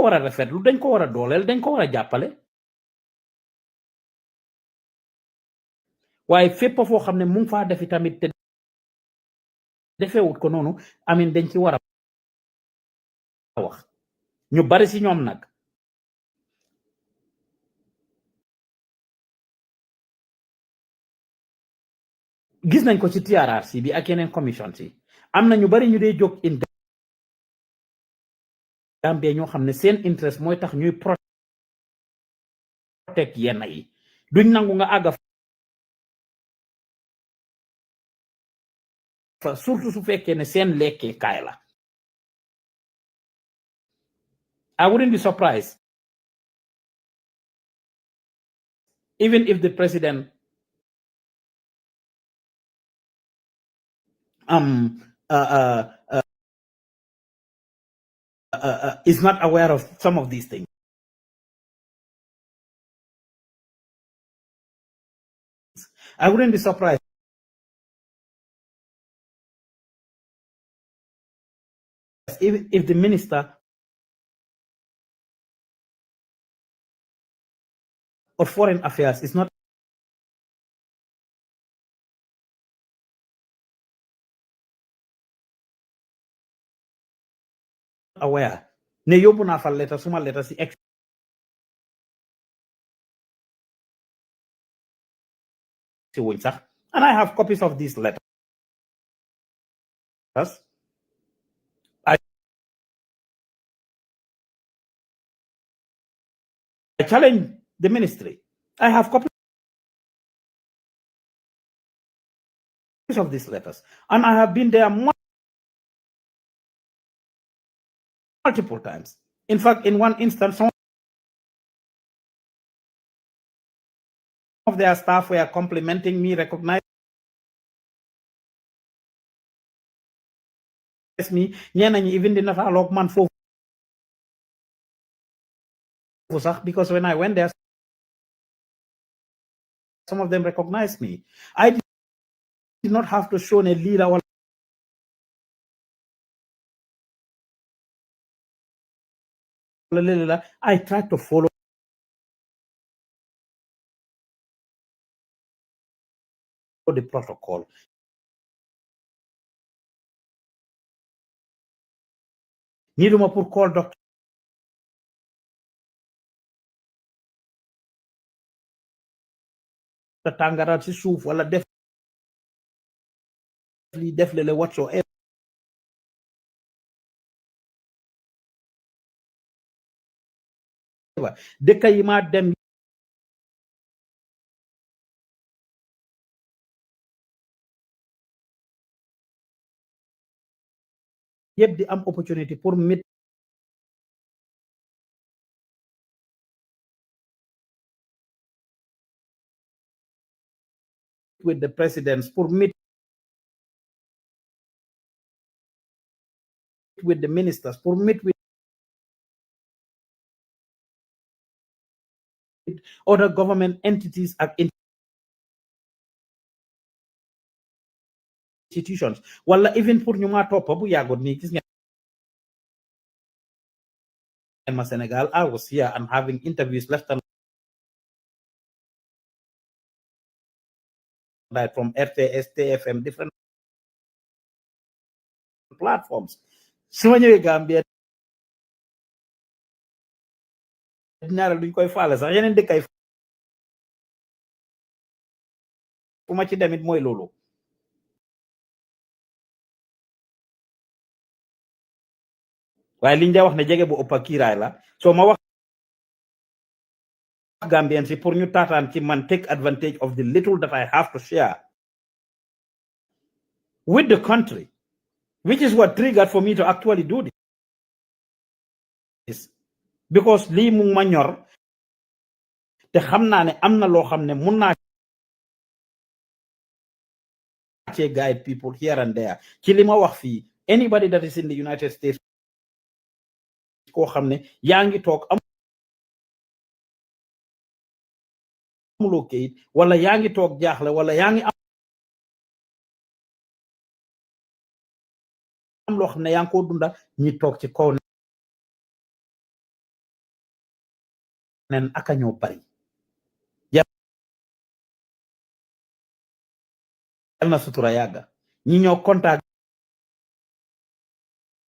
war a rafetlu dañ ko war a dooleel dañ ko war a jàppale waaye fépp foo xam ne mu ngi faa defi tamit te defeewut ko noonu dañ ci war a wax ñu bari si ñoom nag gis nañ ko ci TRRC bi ak yeneen commission si am na ñu bari ñu dee jóg in Gambia ñoo xam ne seen interest mooy tax ñuy protect yenn yi duñ nangu nga àgga fa surtout su fekkee ne seen lekkee kaay la I wouldn't be surprised even if the president is not aware of some of these things. I wouldn't be surprised if the minister of foreign affairs is not aware ne yóbbu naa fa letter suma letter si ex si wuñ sax and I have copies of these letters. I challenge the ministry. I have copies of these letters and I have been there multiple times. In fact, in one instance, some of their staff were complimenting me, recognizing me, even the Natal man for because when I went there, some of them recognized me. I did not have to show a leader. I tried to follow the protocol. Niduma pour call Dr. Tangara ci suuf wala def le whatsoever. Dëkk yi ma dem yëpp di am opportunity pour meet with the presidents, pour meet with the ministers, pour meet with other government entities and institutions wala even pour ñu ma toppa bu yàggut nii gis my Senegal, I was here and having interviews left and right from RTS, TFM, different platforms. So when you Gambia, ñaaral duñ koy faale sax yeneen dëkk ay fu ma ci demit mooy loolu waaye liñ da wax ne jege bu ëpp ak kiiraay la so ma wax Gambian si pour ñu taataan ci man take advantage of the little that I have to share with the country, which is what triggered for me to actually do this, because lii mu ma ñor te xam naa ne am na loo xam ne mun naa cee guide people here and there ci li ma wax fii anybody that is in the United States koo xam ne yaa ngi toog amuloo kayit wala yaa ngi toog jaaxle wala yaa ngi am loo xam ne yaa ngi koo dunda ñi toog ci kaw nen aka ñoo bari yal na sutura yàgga ñi ñoo contact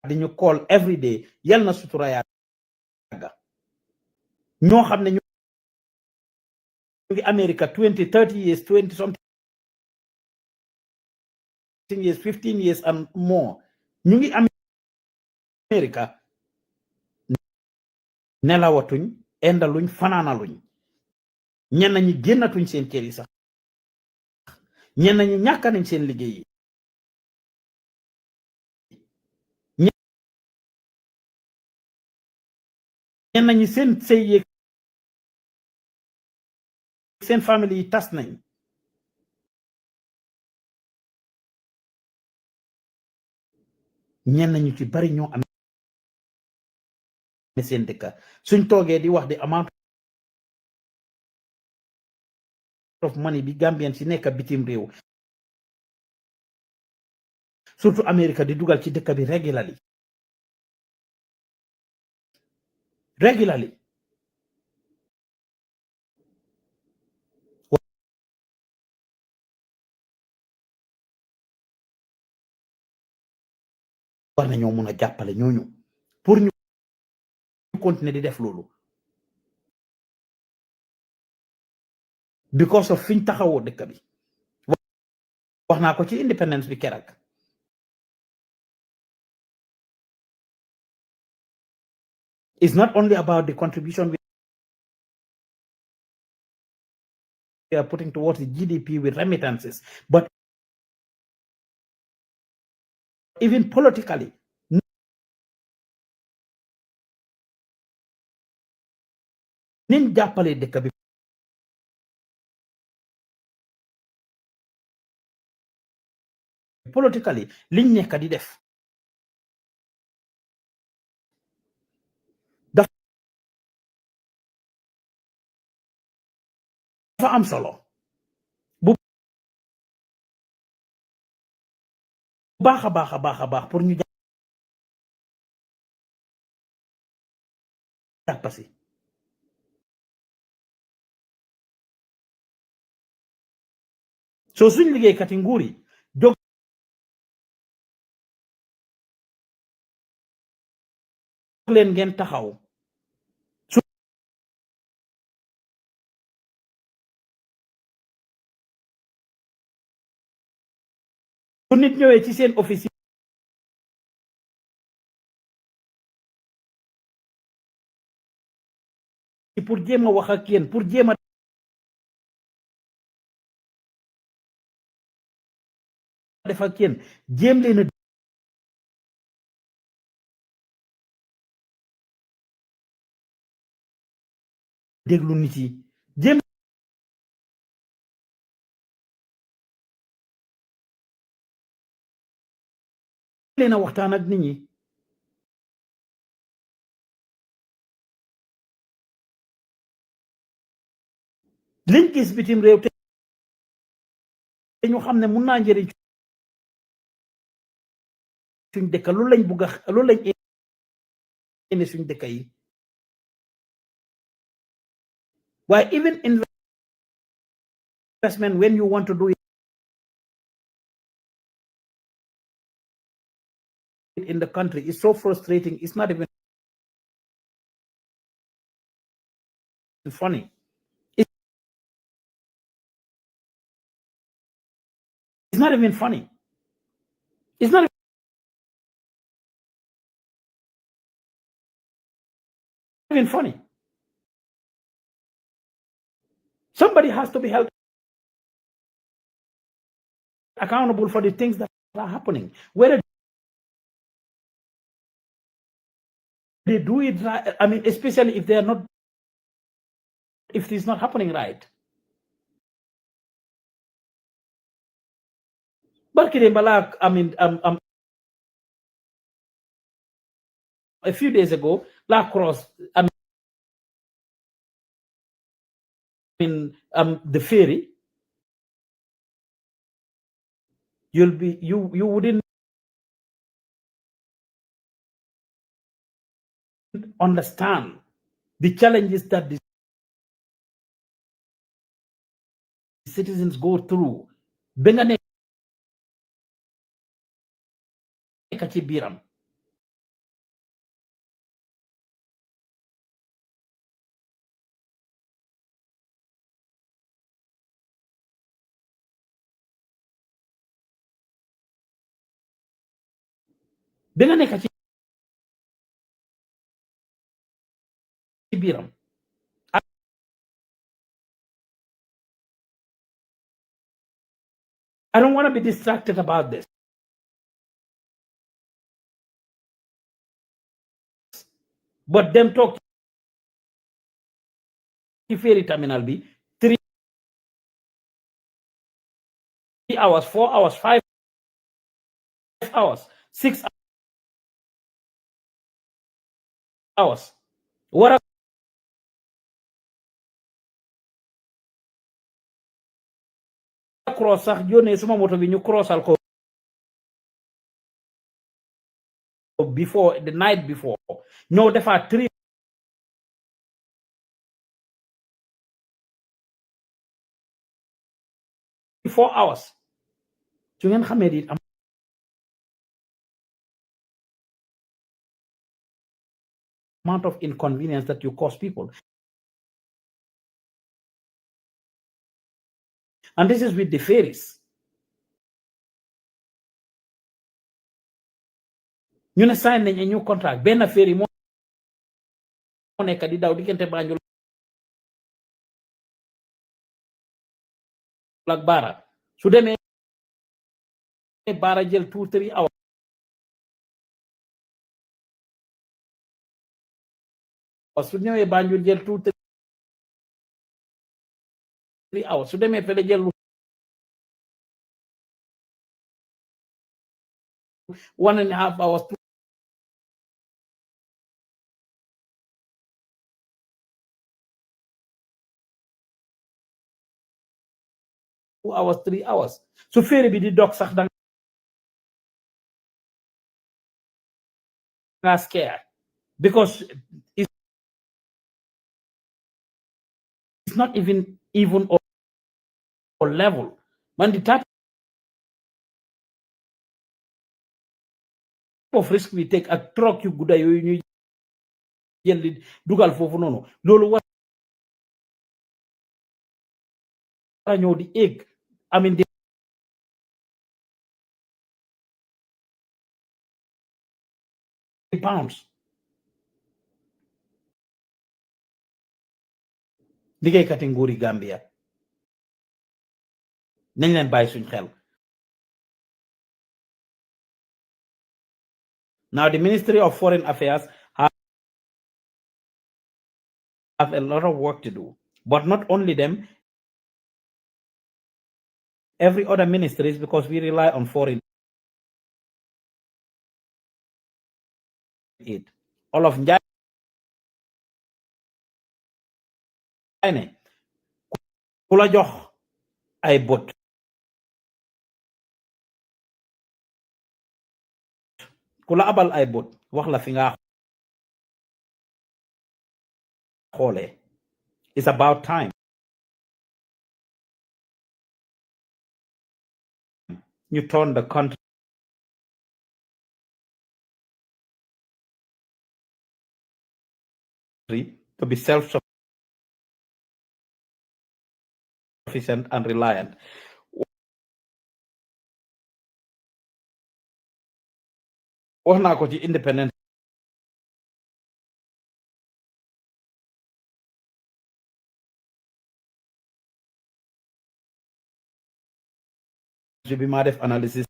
di ñu call every day yal na sutura yàgga ñoo xam ne ñu ngi America 20 30 years 20 something years 15 years and more ñu ngi America nelawatuñ endaluñ fanaanaluñ ñenn ñi génnatuñ seen kër yi sax ñenn ñi ñàkk nañ seen liggéey yi ñenn ñi seen sëy yeeg seen famille yi tas nañ ñenn ñu ci bari ñoo am seen dëkka suñ toogee di wax di amount of money bi Gambien si nekk bitim réew surtout America di dugal ci dëkk bi regularly war nañoo mun a jàppale ñooñu pour ñu continuer di def loolu because of fiñ taxawoo dëkk bi wax naa ko ci independence bi keroog it's not only about the contribution we are putting towards the GDP with remittances, but even politically nin jàppale dëkk bi politically liñ nekk di def dafa am solo bu baax a baax pour ñu jàppasi soo suñ liggéeykat yi nguur yi jóg leen ngeen taxaw su nit ñëwee ci seen office yi pour jéem a wax ak yéen pour jéem a def ak yéen jéem leen a déglu nit yi jéem leen a waxtaan ak nit ñi liñ gis bitim réew te ñu xam ne mun naa njëriñ suñ dëkk loolu lañ bugg a loolu lañ indi suñ dëkk yi Why even investment, when you want to do it in the country, is so frustrating. It's not even funny. It's not even funny. It's not even funny. Somebody has to be held accountable for the things that are happening. Whether they do it right, I mean, especially if they are not, if it's not happening right. I mean, a few days ago, La Cross, I mean, the ferry, you wouldn't understand the challenges that the citizens go through. Benga nekk ci biiram. Benga nekk ci biiram. I don't want to be distracted about this. But them talk ferry terminal be 3 hours, 4 hours, 5 hours, 6 hours. What are cross sax yone suma moto bi ñu crossal ko before the night before. No, defa 3 4 hours. Su ngeen xamee di amount of inconvenience that you cause people. And this is with the ferries. ñu ne sign nañ a new contract benn ferry moo nekk di daw diggante Banjul ak Bara su demee Bara jël 2-3 hours su ñëwee Banjul jël 2-3 hours su demee fële jël 1.5 hours 2 hours 3 hours su ferry bi di dog sax da nga scared because it's not even or level man the type of risk we take ak truck yu gudda yooyu ñuy jël di dugal foofu noonu loolu war a ñëw di egg I mean the pounds liggéeykat yi nguuri Gambia nañ leen bàyyi suñ xel. Now the Ministry of Foreign Affairs have a lot of work to do, but not only them, every other ministries, because we rely on foreign aid. All of Njane, kula jox ay bot kula abal ay bot wax la fi nga xolé It's about time you turn the country to be self-sufficient and reliant. wax naa ko ci independence bi maa def analysis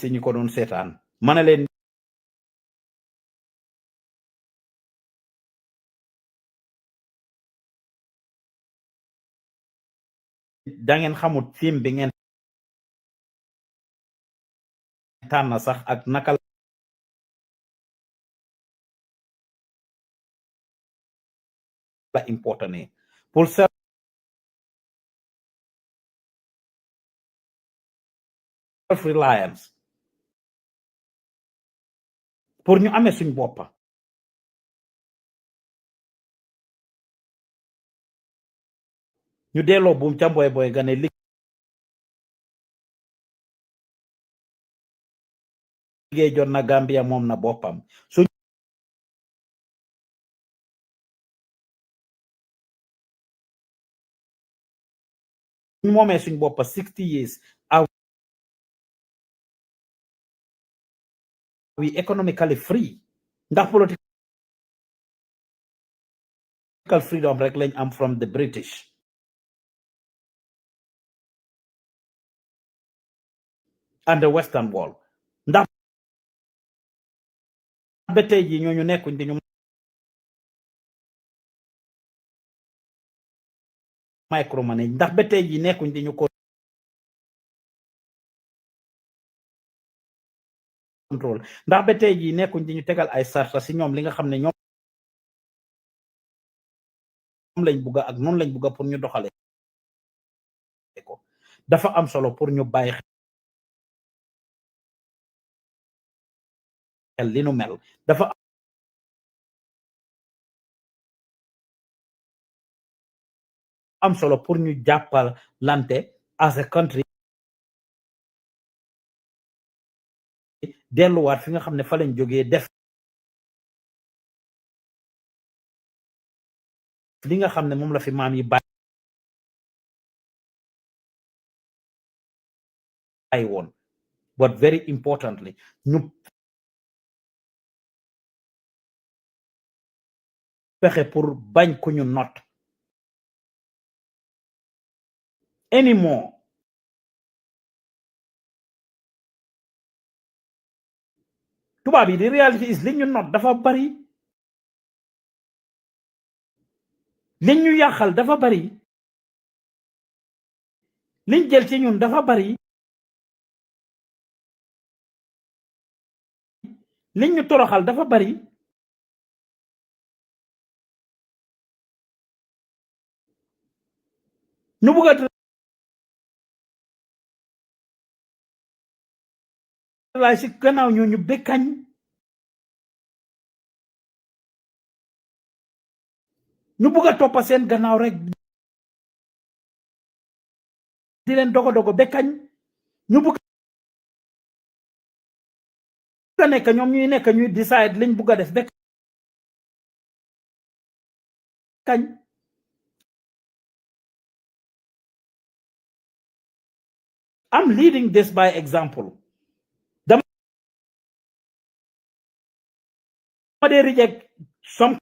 si ñu ko doon seetaan ma ne leen da ngeen xamut film bi ngeen tànn sax ak naka la important pour self reliance pour ñu amee suñ boppa ñu delloo buum ca boy boy ga ne liggéey jot na Gambia moom na boppam suñ moomee suñ boppa 60 years are we economically free ndax political freedom rek lañ am from the British and the Western world ndax ba tey ji ñooñu nekkuñ di ñu micromanage ndax ba tey ji nekkuñ di ñu contrôle ndax ba tey ji nekkuñ di ñu tegal ay sarta si ñoom li nga xam ne ñoom lañ bugga ak noonu lañ bugga pour ñu doxale ko dafa am solo pour ñu bàyyi xel li nu mel dafa am solo pour ñu jàppal lante as a country delluwaat fi nga xam ne fa lañ jógee def li nga xam ne moom la fi maam yi bàyyi woon but very importantly ñu fexe pour bañ ku ñu not anymore tubaab yi di reality is li ñu not dafa bari liñ ñu yàqal dafa bari liñ jël ci ñun dafa bari liñ ñu toroxal dafa bari ñu bëgg a si gannaaw ñu bekkañ ñu bëgg a toppa seen gannaaw rek di leen dogo bekkañ ñu bëgg a nekk ñoom ñuy nekk ñuy decide liñ bëgg a def bekkañ I'm leading this by example dama dee reject some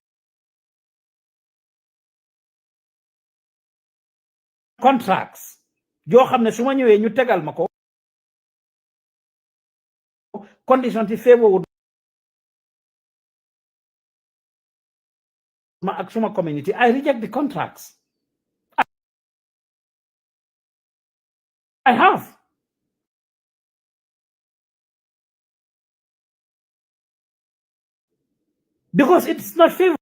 contracts yoo xam ne su ma ñëwee ñu tegal ma ko condition ci favor ma ak suma community I reject the contracts I have because it's not favorable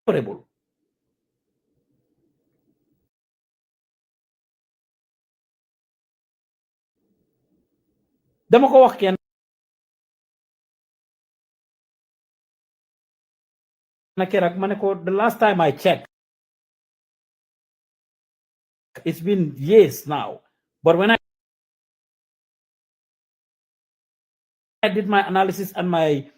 favorable. dama ko wax kenn keroog ma ne ko the last time I checked it's been years now, but when I did my analysis and my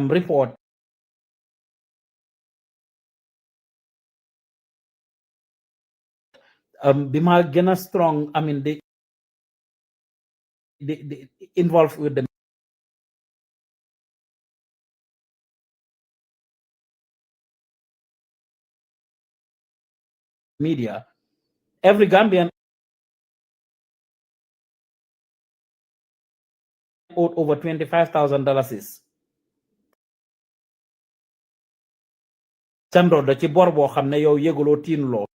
report, bima gëna strong, I mean the involved with the media. Every Gambian owed over $25,000 candor da ci bor boo xam ne yow yëguloo tiinuloo.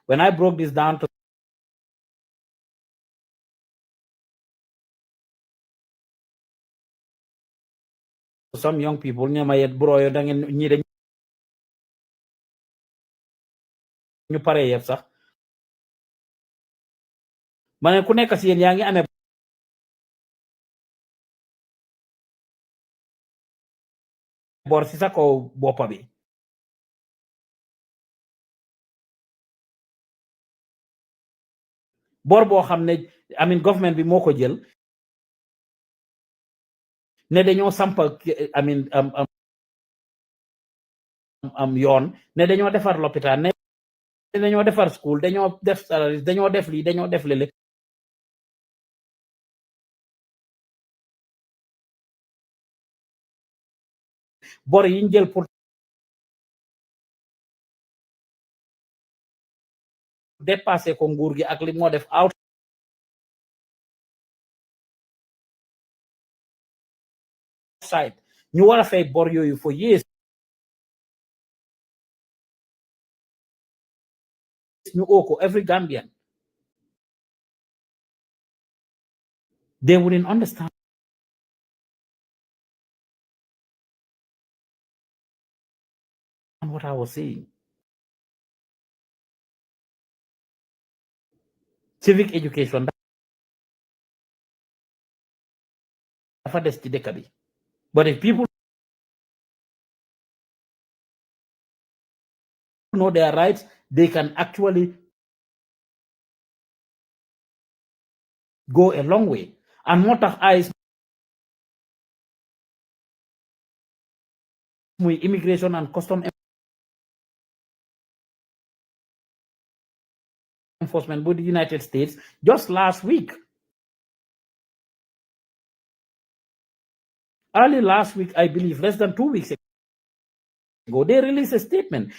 When I broke this down to some young people, ñu ma yet bro yo da ngeen ñi dañ ñu pare yëpp sax ma ne ku nekk si yéen yaa ngi amee bor si sa kaw boppa bi. bor boo xam ne I mean government bi moo ko jël ne dañoo sampa I mean yoon, ne dañoo defar lopitaan, ne dañoo defar school, dañoo def salaries, dañoo def lii, dañoo def lele. bor yi ñu jël pour dépasser ko nguur gi ak li moo def outside ñu war a fay bor yooyu for years ñu oo ko every Gambian. They wouldn't understand what I was saying. Civic education dafa des ci dëkk bi. But if people know their rights, they can actually go a long way. And moo tax ay muy immigration and custom enforcement with the United States just last week. Early last week, I believe, less than 2 weeks ago, they released a statement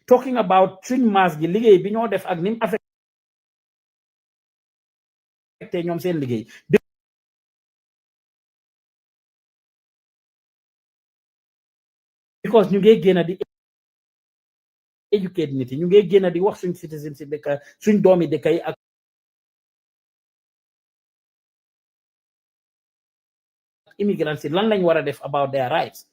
talking about suñ mass gi liggéey bi ñoo def ak nim affecté ñoom seen liggéey. Because ñu ngi génn di educate nit yi, ñu ngi génn di wax suñ citizenship dëkk suñ doomi dëkk yi ak immigrants yi lan lañ war a def about their rights.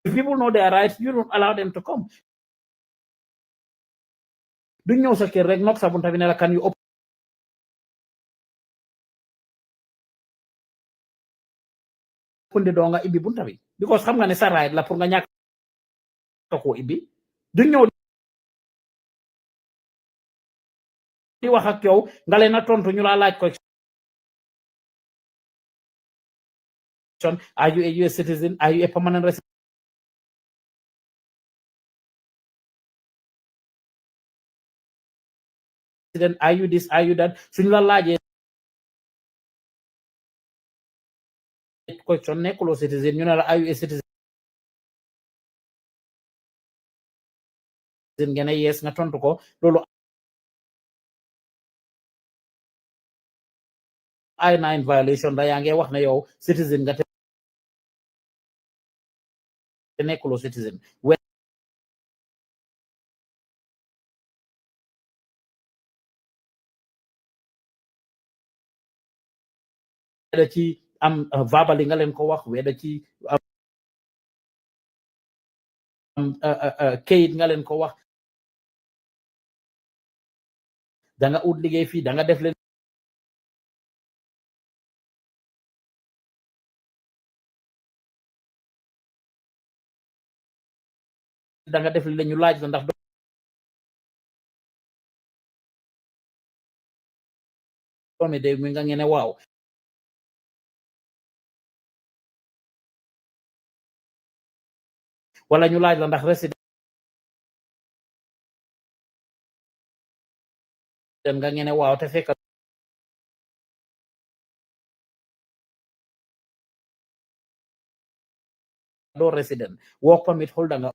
If people know their rights, you don't allow them to come. duñ ñëw sa kër rek nok sa bunta bi ne la kan yu open the door nga ibbi bunta bi because xam nga ne sa right la pour nga ñàkk ko ibbi. duñ ñëw di wax ak yow nga leen a tontu ñu la laaj question. Are you a US citizen? Are you a permanent resident? Are you this? Are you that? suñ la laajee question nekkuloo citizen ñu ne la are you a citizen? ngeen yes nga tontu ko loolu I9 violation da yaa ngi wax ne yow citizen nga te nekkuloo citizen weda ci am verbal nga leen ko wax weda ci kayit nga leen ko wax da nga ut liggéey fii da nga def leen da nga def leen ñu laaj la ndax doomi de mi nga ngene waaw wala ñu laaj la ndax resident nga ngene waaw te fekk doo resident work permit holder nga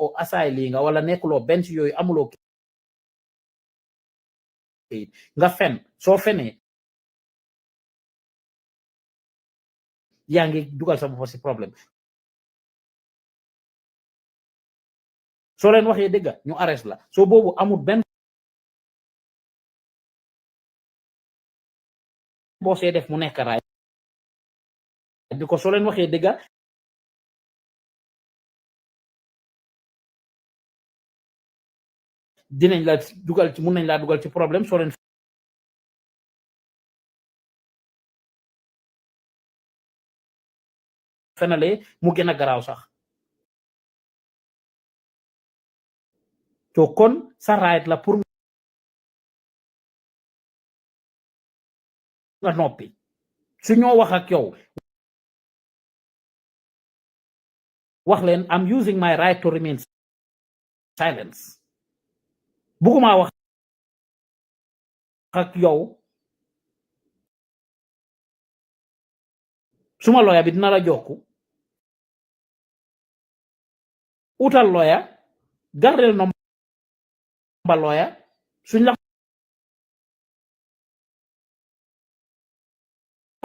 o asylum nga wala nekkuloo benn ci yooyu amuloo kayit nga fen soo fenee yaa ngi dugal sa bopp ci problème soo leen waxee dëgga ñu arrest la soo boobu amul benn boo see def mu nekk raay bi ko soo leen waxee dëgga dinañ la dugal ci mun nañ laa dugal ci problème soo leen fenalee mu gën a garaaw sax to kon sa right la pour nga noppi su ñoo wax ak yow wax leen I'm using my right to remain silence buguma wax ak yow suma lawyer bi dina la jokku utal lawyer gardel nomba lawyer suñ la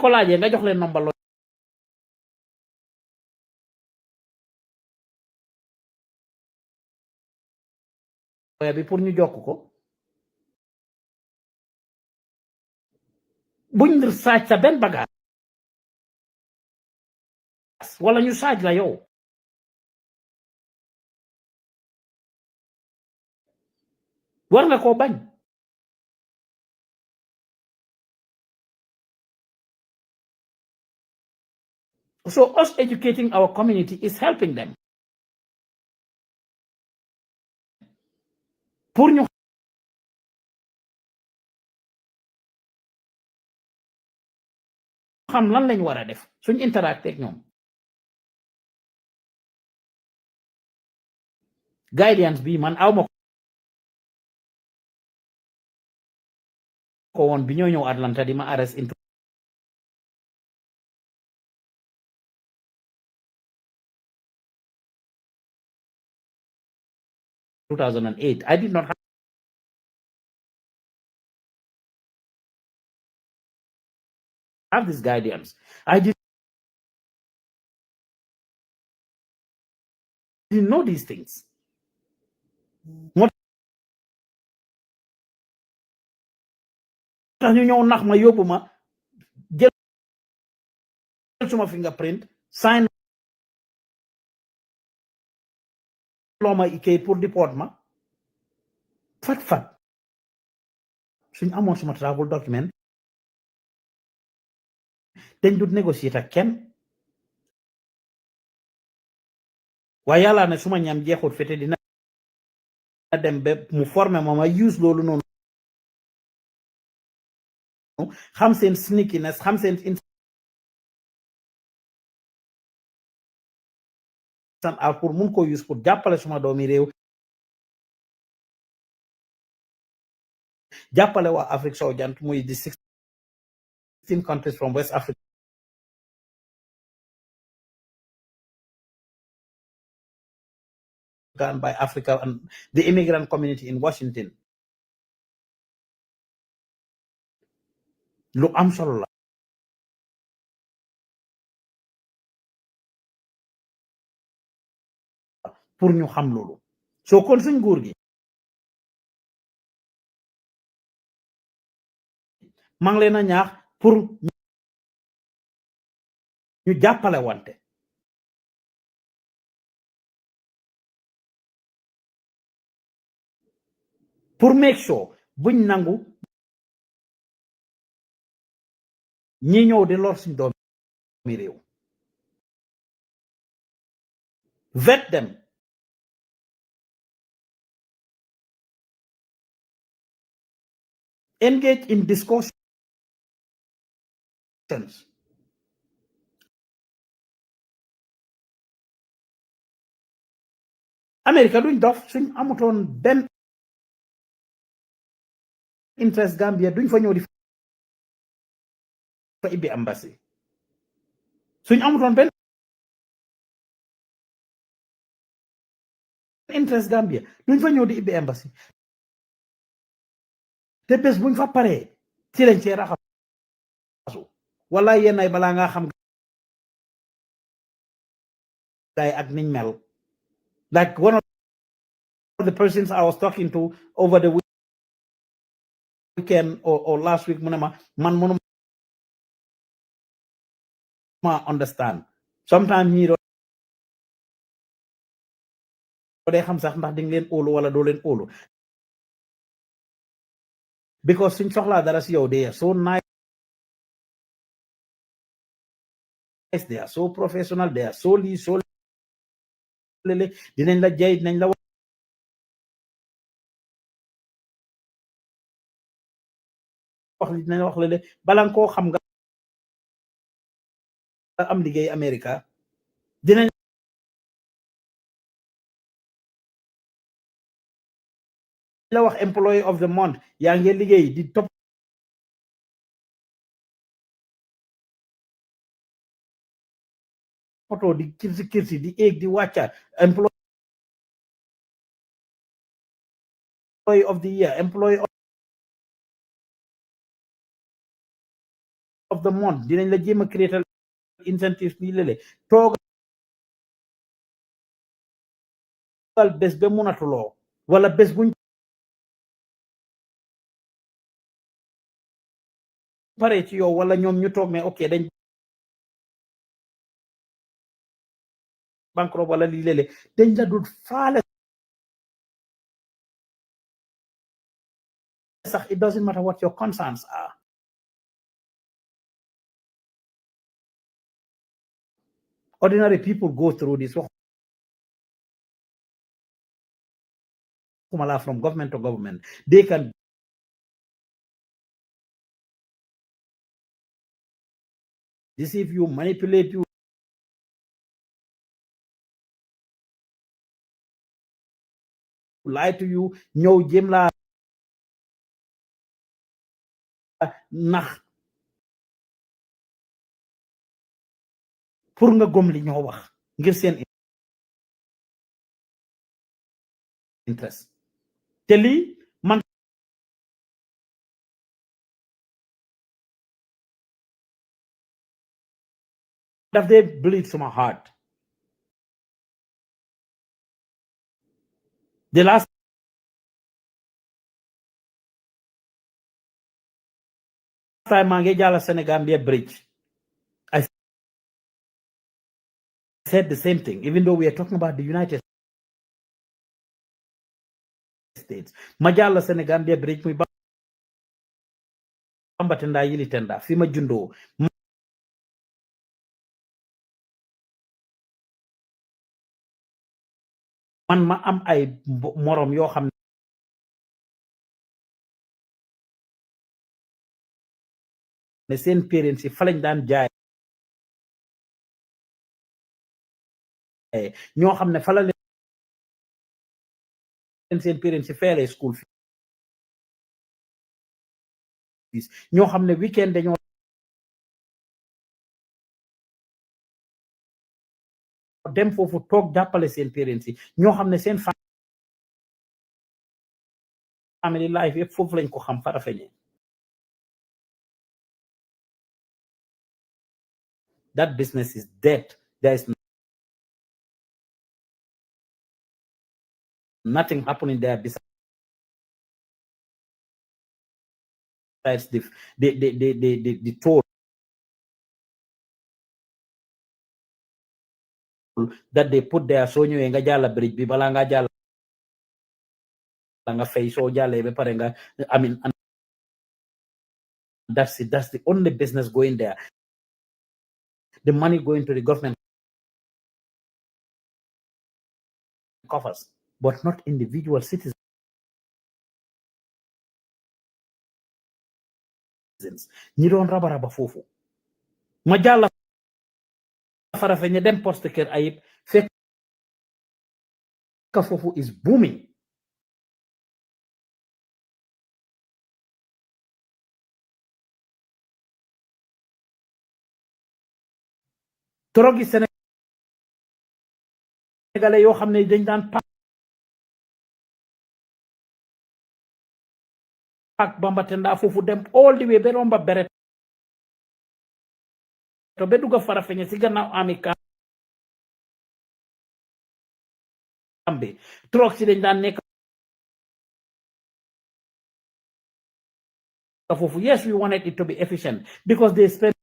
ko laajee nga jox leen nomba lawyer bi pour ñu jokk ko buñ saaj sa benn bagage wala ñu saaj la yow war nga koo bañ so us educating our community is helping them pour ñu xam lan lañ war a def suñ interacté ak ñoom guidance bi man aw ma ko woon bi ñoo ñëw Atlanta di ma arrest in 2008 I did not have this guidance. I didn't know these things. What tax ñu ñëw nax ma yóbbu ma jël suma fingerprint sign loo ma kay pour deport ma fat suñ amoon suma travel document dañ dut négocier ak kenn waaye yàlla ne suma ñam jeexut fete dina dem ba mu formé ma use loolu noonu xam seen sneakiness xam seen instant out pour mun ko use pour jàppale suma doomi réew jàppale waa Afrique sowu jant muy di 16 countries from West Africa and by Africa and the immigrant community in Washington. Lu am solo la pour ñu xam loolu soo kon suñ nguur gi maa ngi leen a ñaax pour ñu jàppale wante pour make sure buñ nangu ñi ñëw di lor suñ doomi réew vet them engage in discussions America duñ dof suñ amutoon benn interest Gambia duñ fa ñëw di fa ibbi embassy suñ amutoon benn interest Gambia duñ fa ñëw di ibbi embassy te bés buñ fa paree ci lañ cee raxasu wala yenn ay balaa nga xam gaay ak niñ mel like one of the persons I was talking to over the weekend or last week mu ne ma man mënu ma understand sometimes ñii doo dee xam sax ndax di nga leen óolu wala doo leen óolu because suñ soxlaa dara si yow they are so nice, they are so professional, they are so lii so lele dinañ la jay dinañ la wax li dinañ la wax lele balan koo xam nga am liggéey America dinañ la wax employee of the month yaa ngi liggéey di top photo di kirsi di egg di wàcca employee of the year employee of the month dinañ la jéem a créer incentives bi lele toogal bés ba munatuloo wala bés buñ pare ci yow wala ñoom ñu toog ne ok dañ bankrupt wala lii lele dañ la dul faale sax it doesn't matter what your concerns are ordinary people go through this from government to government they can deceive you manipulate you lie to you ñëw jéem laa nax pour nga gom li ñoo wax ngir seen interest te lii man daf dee bleed suma heart the last time maa ngi jàll Senegambia bridge I said the same thing even though we are talking about the United States ma jàll Senegambia bridge muy Bamba Tenda Yili Tenda fi ma jundoo man ma am ay morom yoo xam ne seen parents yi fa lañ daan jaay ñoo xam ne fa la leen seen parents yi feelee school fees ñoo xam ne weekend dañoo dem foofu toog jàppale seen parents yi ñoo xam ne seen family life yëpp foofu lañ ko xam Farafenni. That business is dead. There is nothing happening there besides the toll that they put there. So ñëwee nga jàll bridge bi balaa nga jàll nga fay soo jàllee ba pare nga I mean that's it. That's the only business going there. The money going to the government coffers, but not individual citizens. ñi doon raba foofu ma jàll Farafenni dem poste kër Ayib fekk foofu is booming. torog yi sénégalais yoo xam ne dañ daan pak Bambatenda foofu dem all the way ba romba beret to be dugga Farafenni si gannaaw ami kambe torog si dañ daan nekk foofu. Yes, we wanted it to be efficient because they spend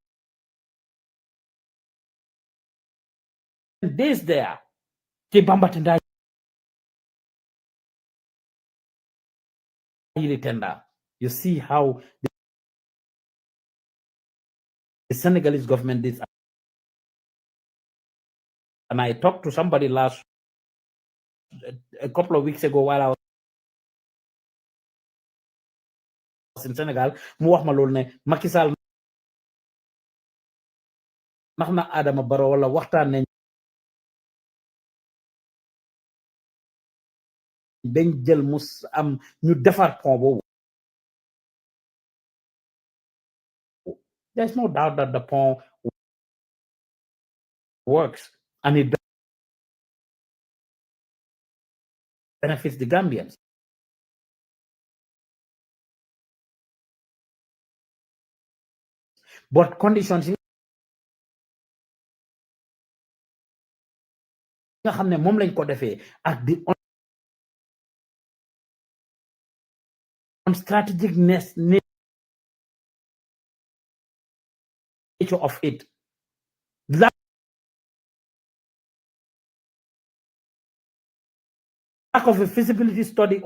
days there ci Bambatenda yili tenda. You see how the Senegalese government did. And I talked to somebody a couple of weeks ago while I was in Senegal mu wax ma loolu ne Macky Sall ndax na Adama Barrow wala waxtaan nañ bañ jël mus am ñu defar pont boobu. There's no doubt that the pont works and it benefits the Gambians. But conditions yi nga xam ne moom lañ ko defee ak the strategic nature of it, lack of a feasibility study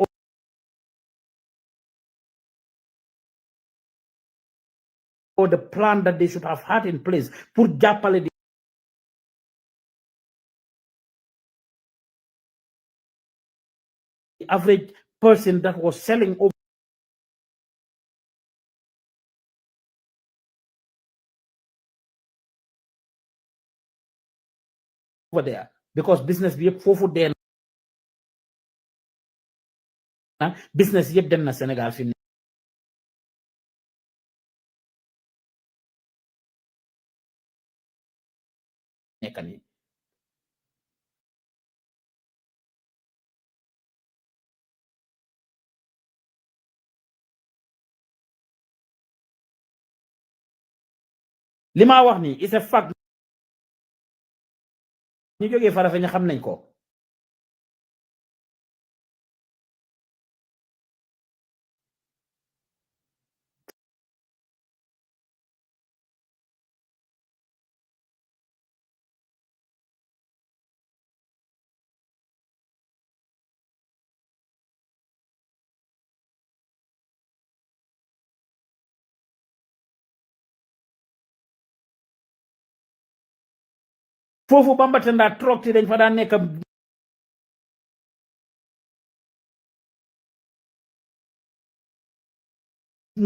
or the plan that they should have had in place pour jàppale the average person that was selling over there because business bi yëpp foofu dee na business yëpp dem na Sénégal fi nekk nii. li ma wax nii is a fact. ñu jógee Farafenni xam nañ ko. foofu Bambatenda trop ti dañ fa daan nekk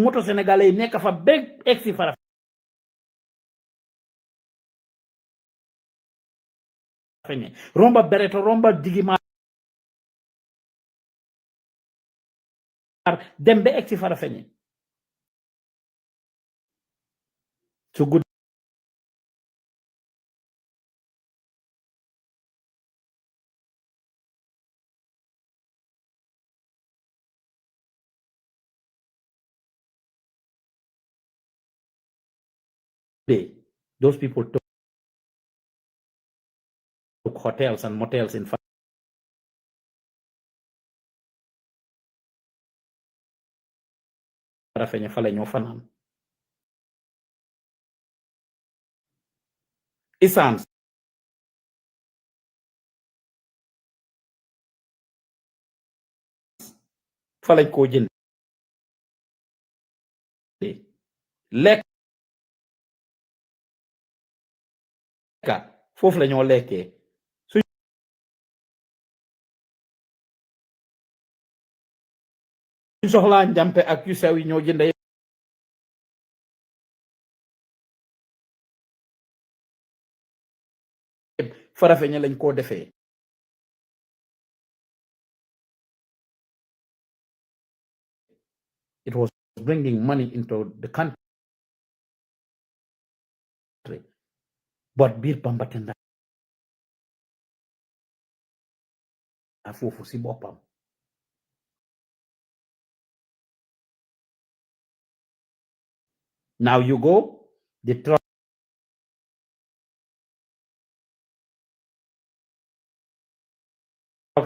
moto sénégalais yi nekk fa bég egsi Farafenni romba bereto romba digima dem ba egsi Farafenni su guddi those people took hotels and motels in Farafenni fa la ñoo fanaan essence fa lañ koo jënd lekka foofu la ñoo lekkee suñ soxlaa njàmpe ak yu sew yi ñoo jënd Farafenni lañ koo defee it was bringing money into the country but biir Bambatenda foofu si boppam now you go the trucks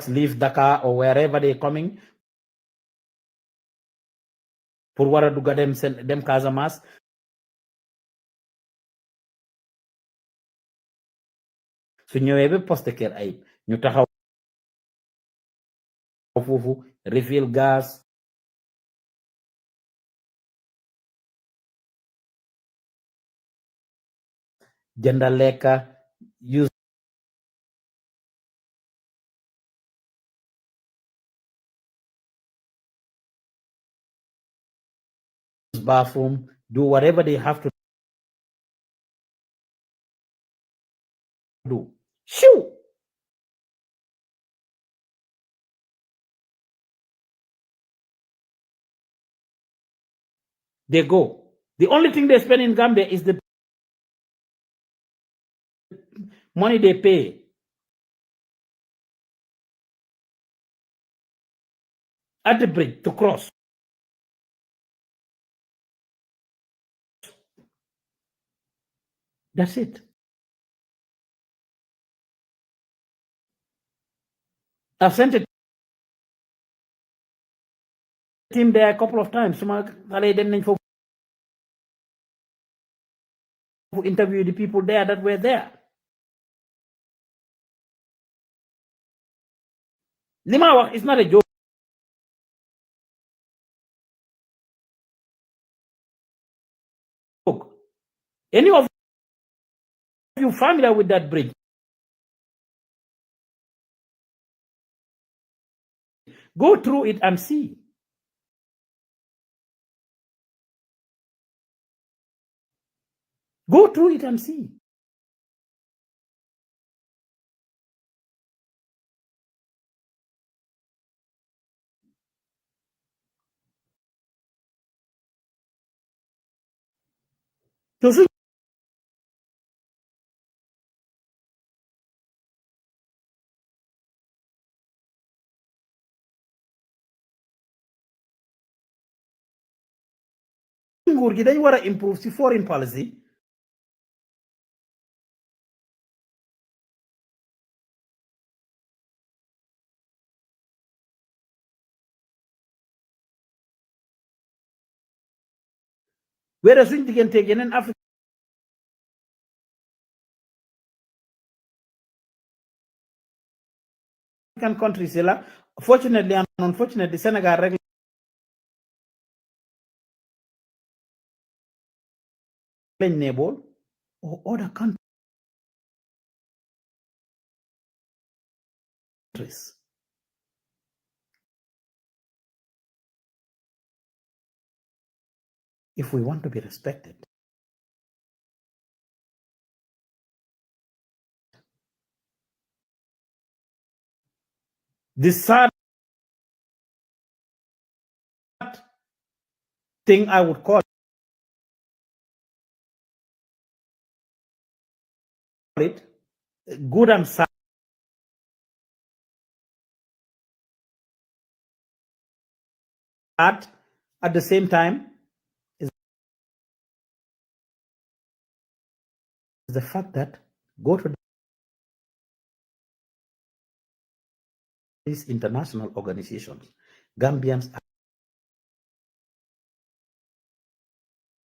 leave Dakar or wherever they coming pour war a dugga dem Casamance su ñëwee ba poste Kër Ayib ñu taxaw foofu refill gas jënda lekka use bathroom do whatever they have to do shoo they go the only thing they spend in Gambia is the money they pay at the bridge to cross that's it I've sent a team there a couple of times suma xale yi dem nañ foofu interview the people there that were there li ma wax it's not a joke any of you familiar with that bridge go through it and see go through it and see so su nguur gi dañ war a improve si foreign policy whereas suñ digganteeg yeneen African countries yi la fortunately and unfortunately Sénégal rek lañ neebool or other countries if we want to be respected the sad thing I would call it good and sad at the same time the fact that go to these international organizations, Gambians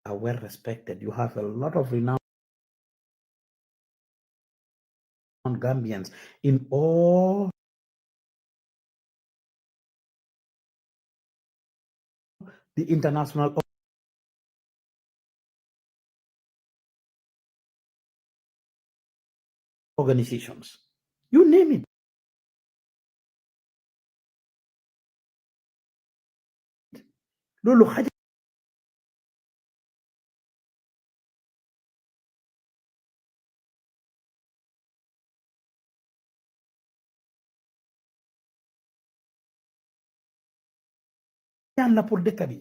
are well respected. You have a lot of renowned Gambians in all the international organizations. You name it. Lolo xaja la pour dëkk bi.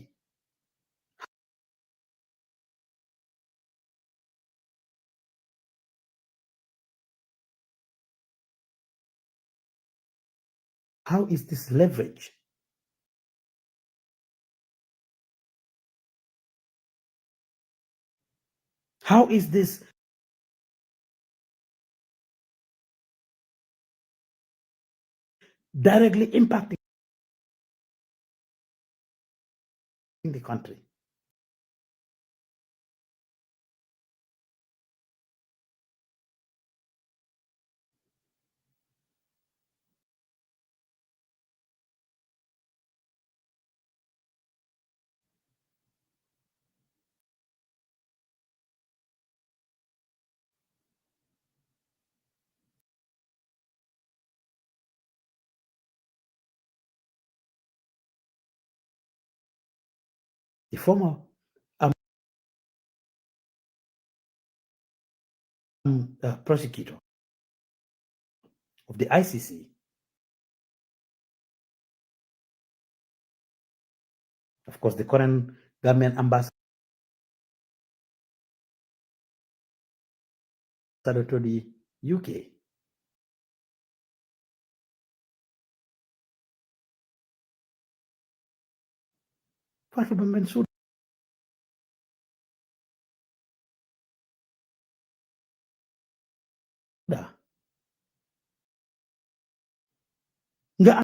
How is this leverage? How is this directly impacting the country? The former prosecutor of the ICC, of course, the current Gambian ambassador to the UK, Fatou Bensouda, nga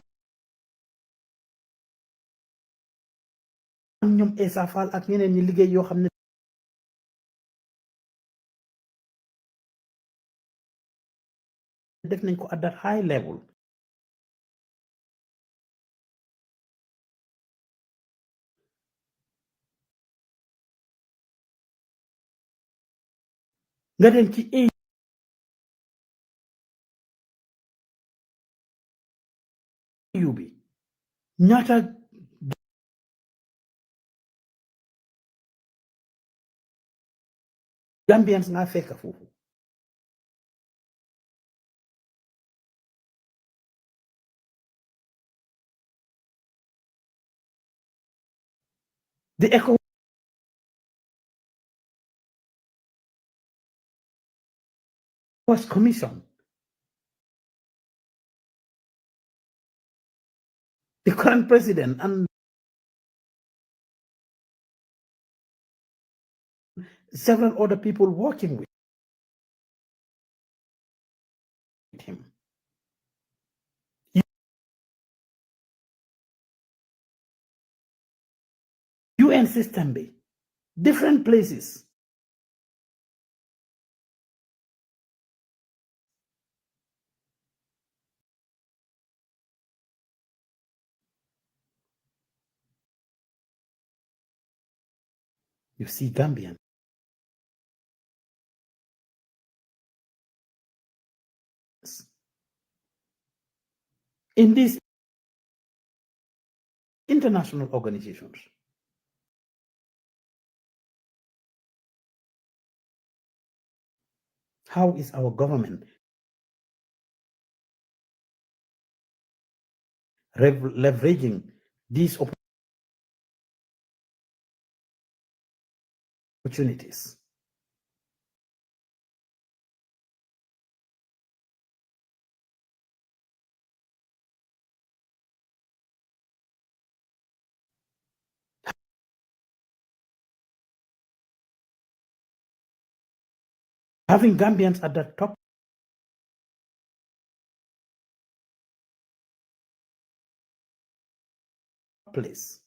am ñoom Essa Faal ak ñeneen ñi liggéey yoo xam ne def nañ ko at that high level. nga dem ci AU bi ñaata Gambians nga fekk foofu. The ECOWAS Commission, the current president and several other people working with him. UN system be different places. You see Gambians in these international organizations. How is our government leveraging these opportunities? having Gambians at the top place.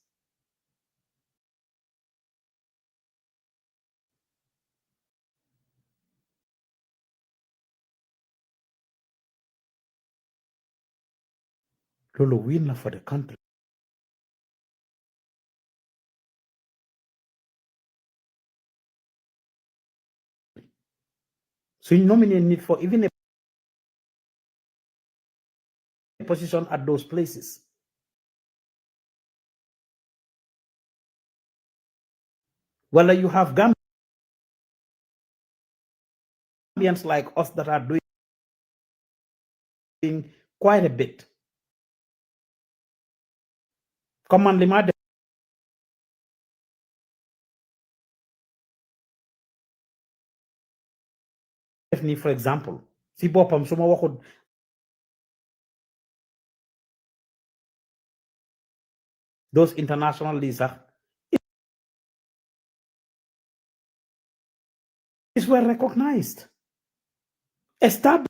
Lolo win for the country. So you nominate need for even a position at those places. Well, you have Gambians like us that are doing quite a bit. Commonly, for example, si bopam suma waxut those international leagues is well recognized, established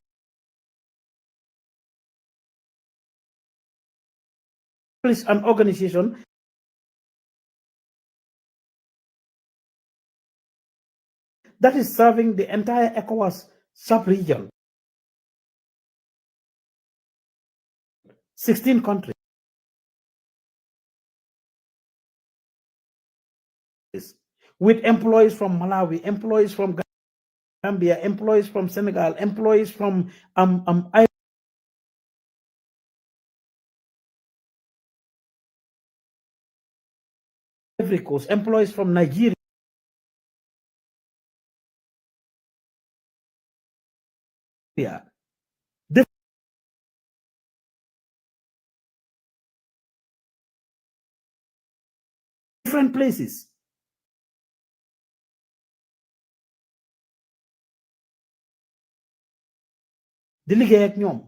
an organization that is serving the entire ECOWAS sub-region, 16 countries, with employees from Malawi, employees from Gambia, employees from Senegal, employees from Ivory Coast, employees from Nigeria, different places. di liggéey ak ñoom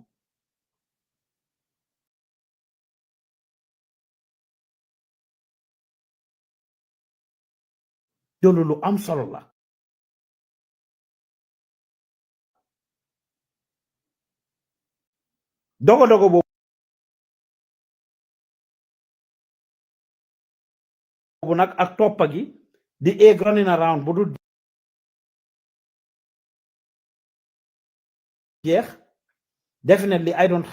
loolu lu am solo la dogo boobu nag ak toppa gi di egg running around bu dul jeex definitely I don't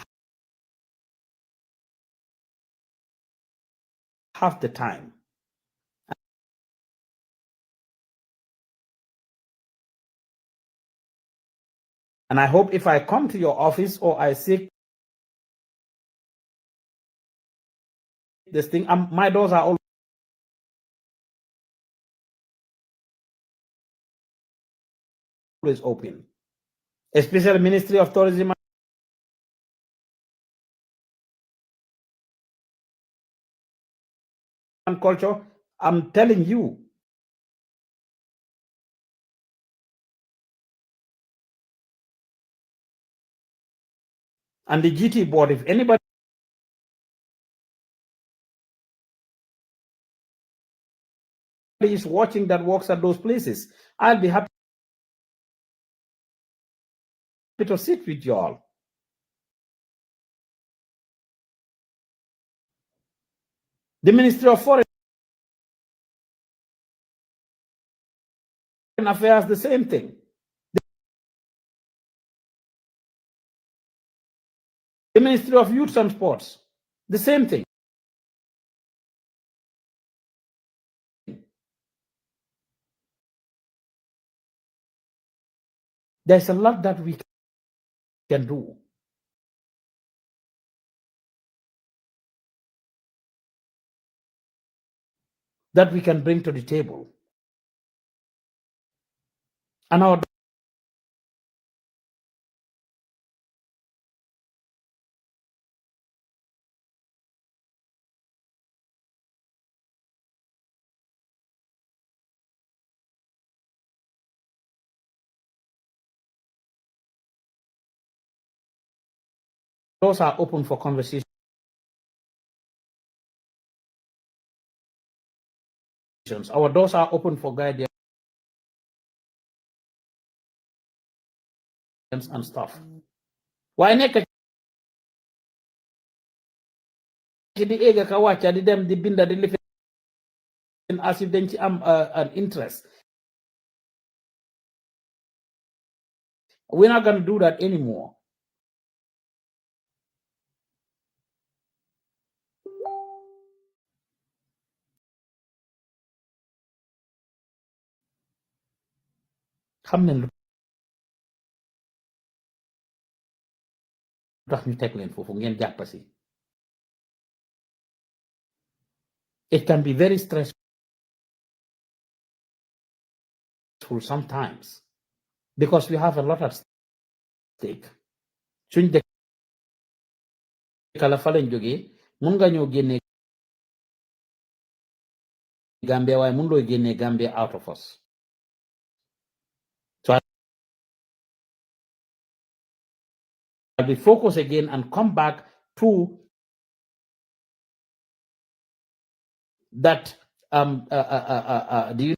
have the time. And I hope if I come to your office or I seek this thing, my doors are always open, especially Ministry of Tourism and Culture. I'm telling you, and the GT board, if anybody is watching that works at those places, I'll be happy to sit with you all. The Ministry of Foreign Affairs, the same thing. The Ministry of Youth and Sports, the same thing. There's a lot that we can do. That we can bring to the table. And our doors are open for conversation. Our doors are open for guidance. and stuff. Why nekk ci di ega ka wàcca di dem di binda di lifin as if dañ ci am an interest. We're not going to do that anymore. Xam nañ lu tax ñu teg leen foofu ngeen jàpp si. It can be very stressful sometimes because we have a lot at stake. Suñ dëkk la fa lañ jógee mun nga ñoo génne Gambia waaye mun loo génne Gambia out of us. So I'll be focused again and come back to that the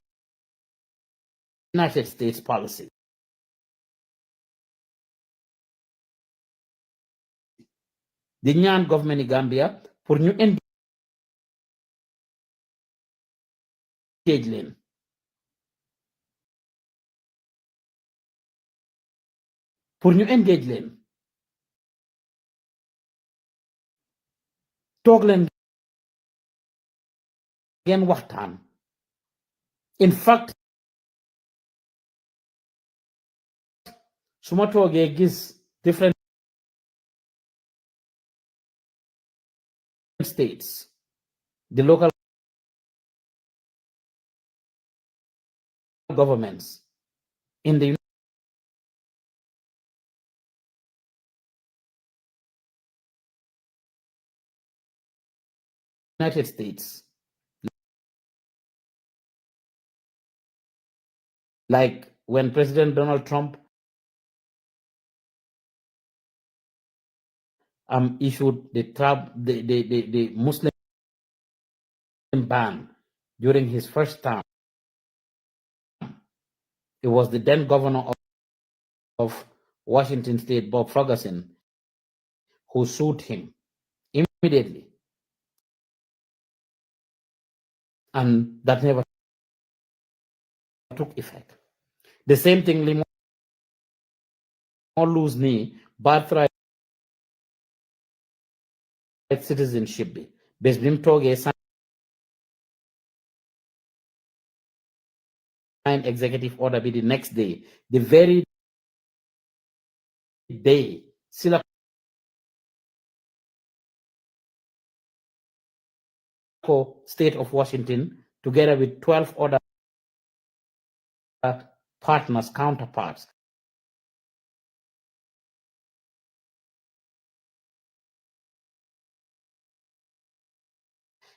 United States policy. The ñaan government in Gambia pour ñu engage leen pour ñu engage leen toog leen ngeen waxtaan. In fact su ma toogee gis different states, the local governments in the United States, like when President Donald Trump issued the Muslim ban during his first term. It was the then governor of Washington State, Bob Ferguson, who sued him immediately. And that never took effect. The same thing, Limo lose ni birthright citizenship be. Besbim toge sign executive order be the next day. The very day, Sila State of Washington, together with 12 other partners, counterparts,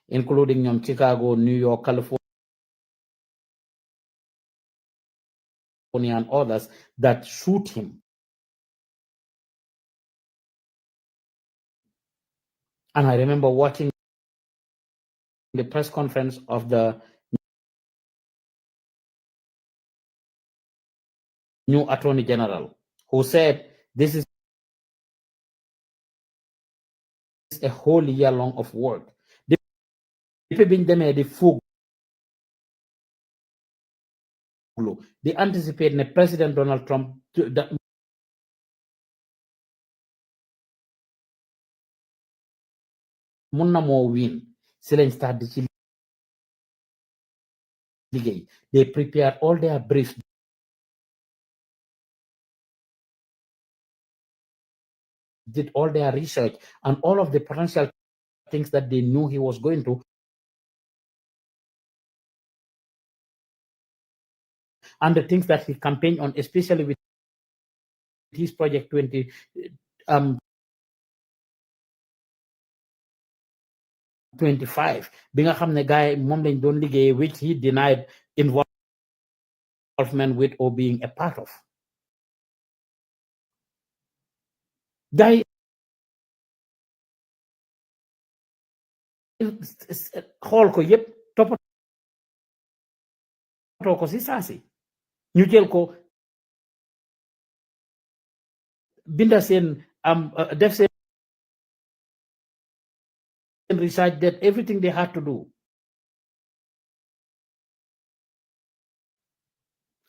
including Chicago, New York, California, and others, that sued him. And I remember watching the press conference of the new Attorney General, who said this is a whole year long of work. They anticipate President Donald Trump that Munna mo win. Start they prepared all their briefs. Did all their research and all of the potential things that they knew he was going to, and the things that he campaigned on, especially with his Project 25 bi nga xam ne guy moom lañ doon liggéey, which he denied involvement with or being a part of. Guy xool ko yépp toppatoo ko si saasi ñu jël ko binda seen def seen research, that everything they had to do.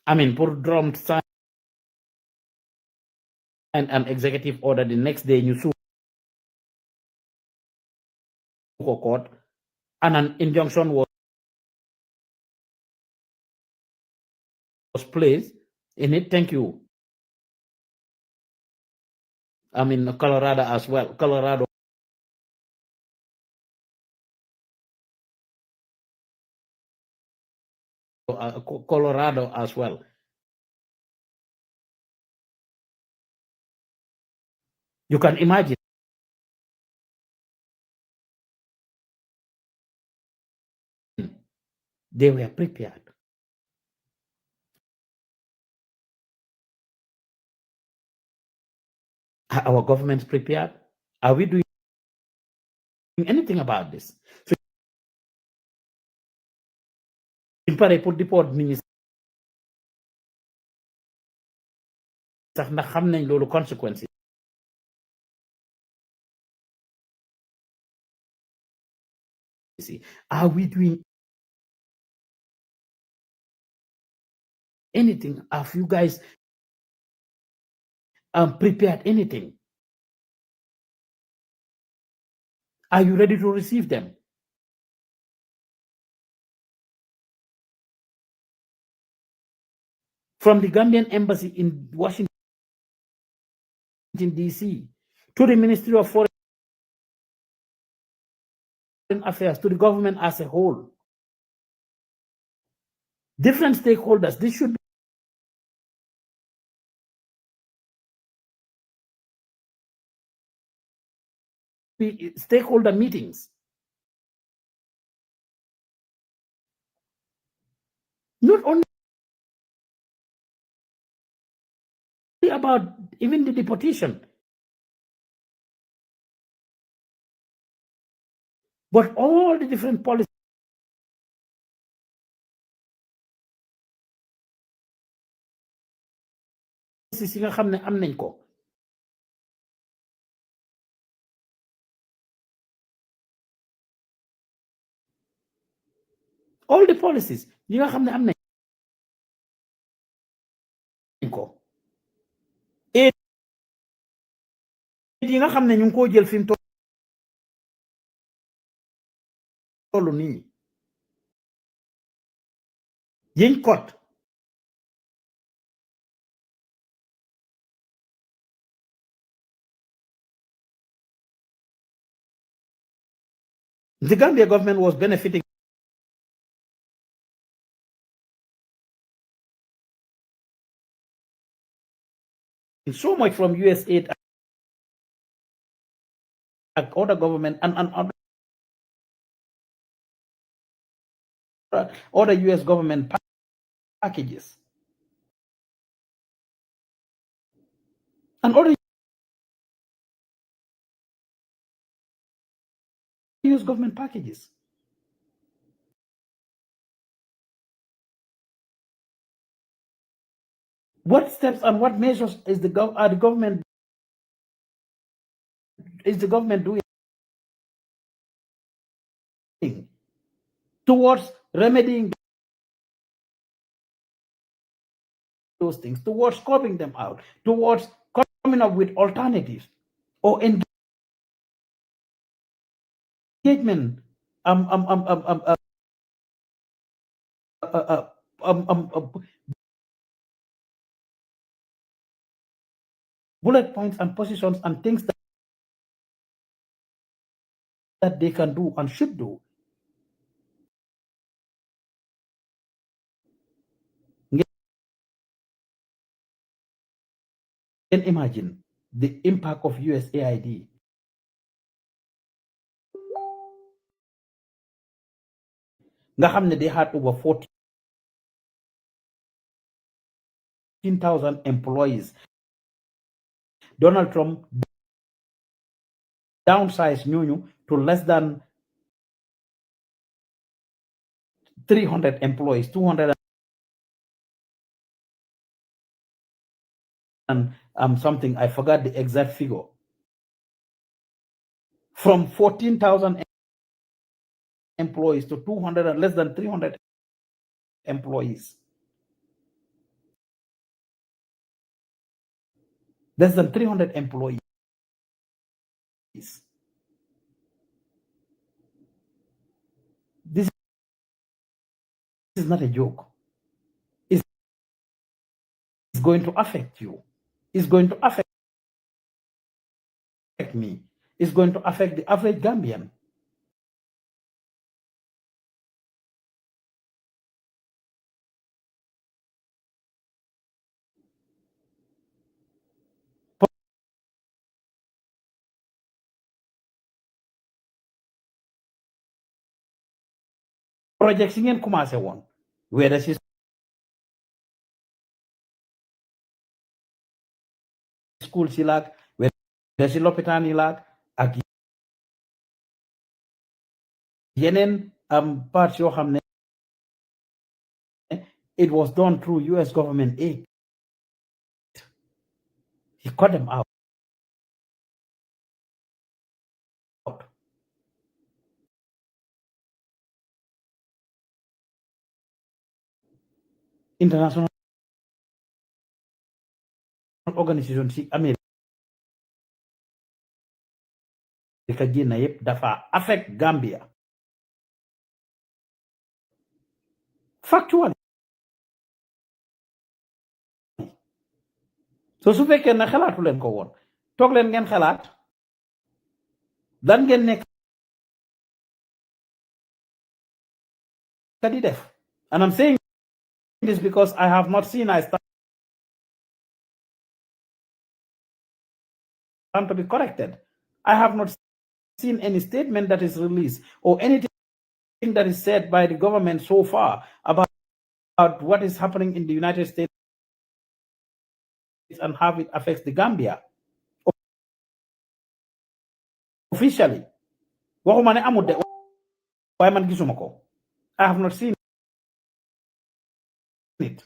I mean, pour drum sign an executive order the next day, you sue court, and an injunction was placed in it. Thank you. I mean, Colorado as well. Colorado as well. You can imagine. They were prepared. Are our governments prepared? Are we doing anything about this? So, in pare pour deport nit ñi sax ndax xam nañ loolu consequences. Are we doing anything? Have you guys prepared anything? Are you ready to receive them? From the Gambian embassy in Washington, D.C., to the Ministry of Foreign Affairs, to the government as a whole. Different stakeholders. This should be stakeholder meetings. Not only about even the deportation, but all the different policies yi nga xam ne am nañ ko. All the policies yi nga xam ne am nañ ko. Et yi nga xam ne ñu ngi koo jël fi mu toll nii yiñ kot. The Gambia government was benefiting so much from US aid and other government and other US government packages. And other US government packages. What steps and what measures is the government doing towards remedying those things, towards scoping them out, towards coming up with alternatives or engagement bullet points and positions and things that they can do and should do. Can imagine the impact of USAID. Nga xam ne they had over 14,000 employees. Donald Trump downsized ñooñu to less than 300 employees, 200 something, I forgot the exact figure, from 14,000 employees to 200 and less than 300 employees. Less than 300 employees. This is not a joke. It's going to affect you. It's going to affect me. It's going to affect the average Gambian. Projects yi ngeen commencé woon whether si school si laag whether si lopitaan yi laag ak yeneen parts yoo xam ne it was done through US government aid. He cut them out. International organisation si America génn yëpp dafa affect Gambia factually. So su fekkee ne xalaatu leen ko woon toog leen ngeen xalaat lan ngeen nekk di def. And I'm saying this because I have not seen, I stand to be corrected. I have not seen any statement that is released or anything that is said by the government so far about what is happening in the United States and how it affects the Gambia. Officially, waxuma ne amul de waaye man gisuma ko. I have not seen it.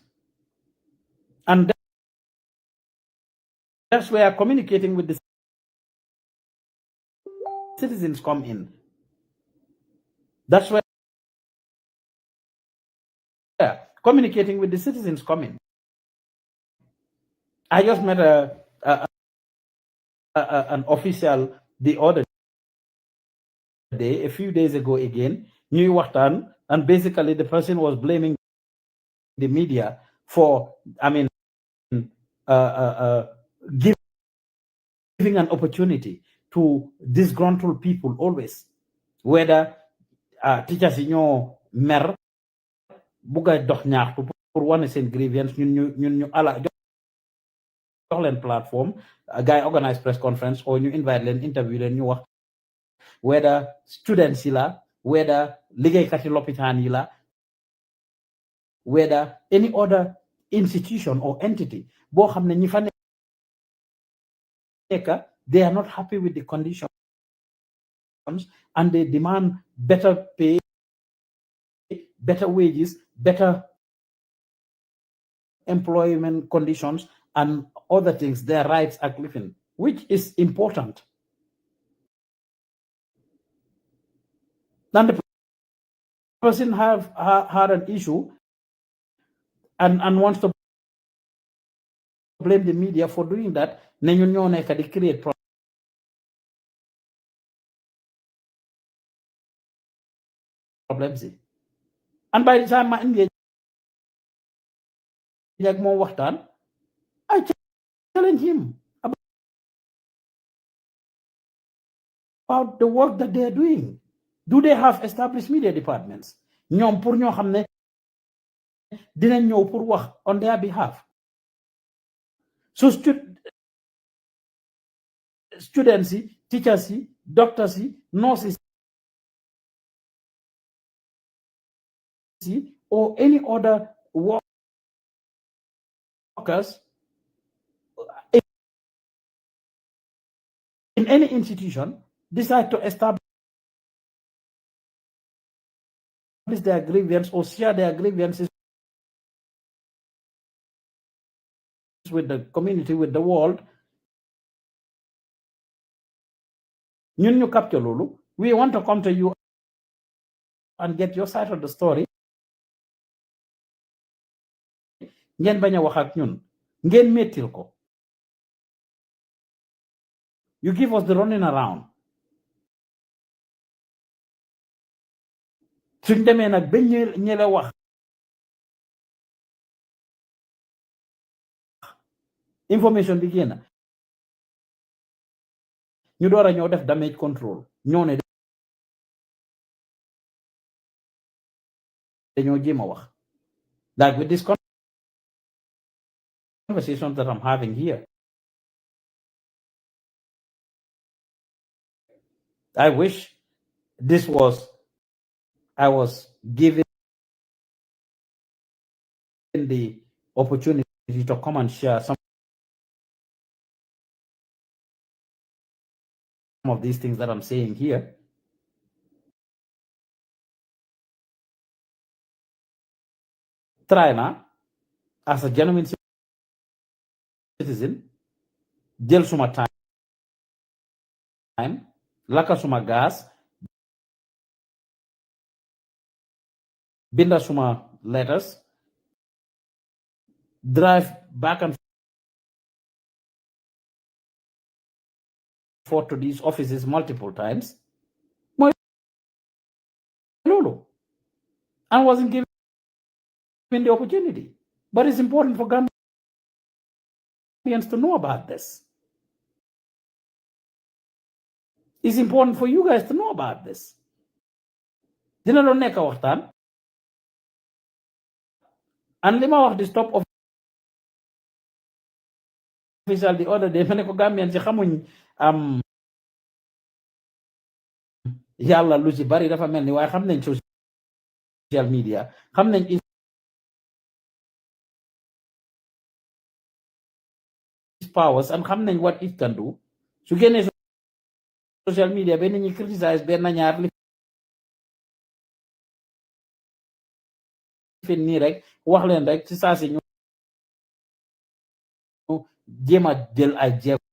And that's where communicating with the citizens come in. That's where communicating with the citizens come in. I just met an official the other day, a few days ago again, ñuy waxtaan, and basically the person was blaming the media for, giving an opportunity to disgruntled people always, whether teachers yi ñoo mer bugga dox ñaxtu pour wane seen grievance ñun ñu ala jox leen platform guy organize press conference or ñu invite leen interview leen ñu wax whether students yi la whether liggéeykat yi lopitaan yi la whether any other institution or entity boo xam ne ñi fa nekk they are not happy with the conditions and they demand better pay, better wages, better employment conditions, and other things. Their rights are given, which is important. Then the person had an issue and wants to blame the media for doing that. Then you know they create problems. And by the time I engage I challenge him about the work that they are doing. Do they have established media departments? ñoom pour ñoo xam ne dinañ ñëw pour wax on their behalf. So students, teachers, doctors, nurses, or any other workers in any institution decide to establish their grievance or share their grievances with the community, with the world. ñun ñu capture loolu. We want to come to you and get your side of the story. ngeen bañ a wax ak ñun ngeen mettil ko. You give us the running around. suñ demee nag ba ñële wax information bi génn ñu door a ñoo def damage control ñoo ne dañoo jéem a wax. Like with this conversation that I'm having here, I wish I was given the opportunity to come and share some of these things that I'm saying here. Try na as a genuine citizen, jël suma time, laka suma gas, binda suma letters, drive back and forth to these offices multiple times. I wasn't given the opportunity. But it's important for Gambians to know about this. It's important for you guys to know about this. Dina doon nekk waxtaan and li ma wax di stop official the other day ma ne ko Gambian ci xamuñ yàlla lu ci bari dafa mel ni waaye xam nañ social media xam nañ its powers and xam nañ what it can do su génnee social media ba nit ñi criticize benn ñaar li fi nii rek wax leen rek ci saa si ñu jéem a jël ay jéego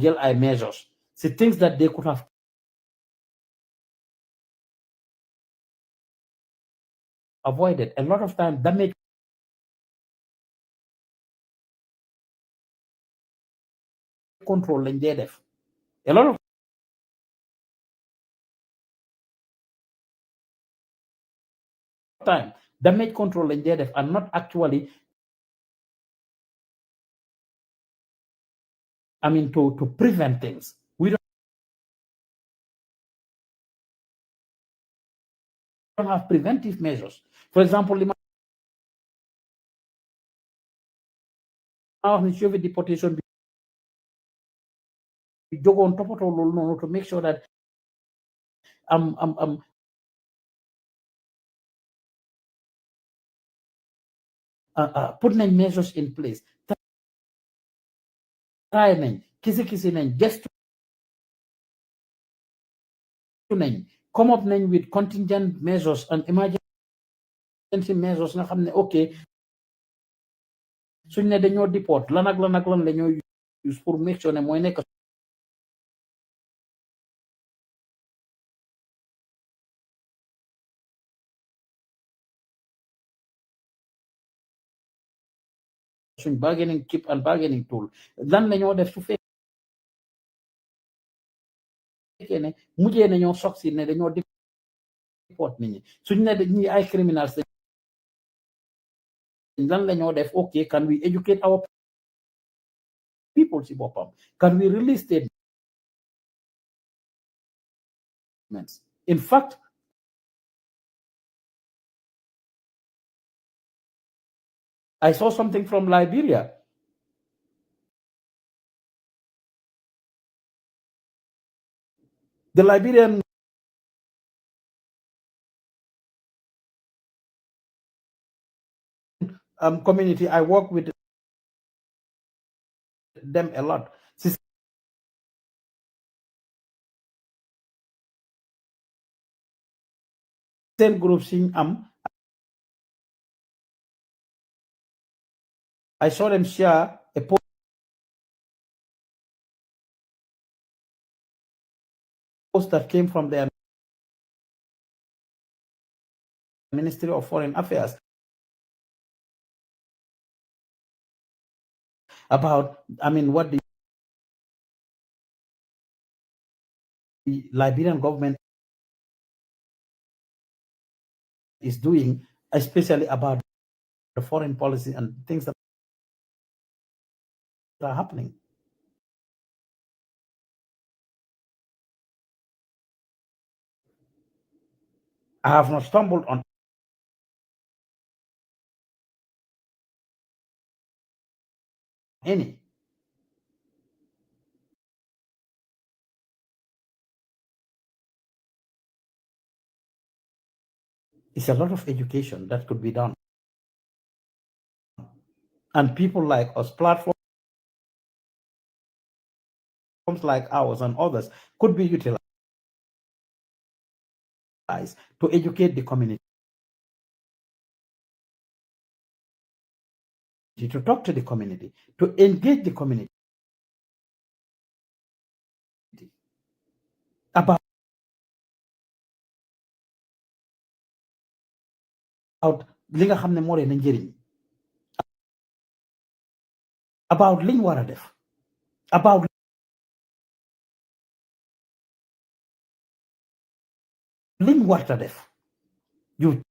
jël ay measures c'est things that they could have avoided. A lot of time damage control lañ dee def. A lot of time damage control lañ dee def and not actually to prevent things. We don't have preventive measures. For example, deportation jogoon toppatoo loolu noonu to make sure that put nañ measures in place. Try nañ kisi nañ gestu nañ come up nañ with contingent measures and emergency measures nga xam ne ok suñ ne dañoo deport lan ak lan la ñoo use pour make sure ne mooy nekk suñ bargaining chip and bargaining tool lan la ñoo def su fekkee ne mujjee ne ñoo soxsi ne dañoo deport nit ñi suñ ne ñi ay criminals lan la ñoo def ok can we educate our people ci boppam can we release statements. In fact, I saw something from Liberia. The Liberian community, I work with them a lot. groups I saw them share a post that came from their Ministry of Foreign Affairs about, what the Liberian government is doing, especially about the foreign policy and things that are happening. I have not stumbled on any. It's a lot of education that could be done. And people like us, platforms like ours and others, could be utilized to educate the community, to talk to the community, to engage the community about li nga xam ne moo leen a njëriñ, about liñ war a def, about liñ warta def. You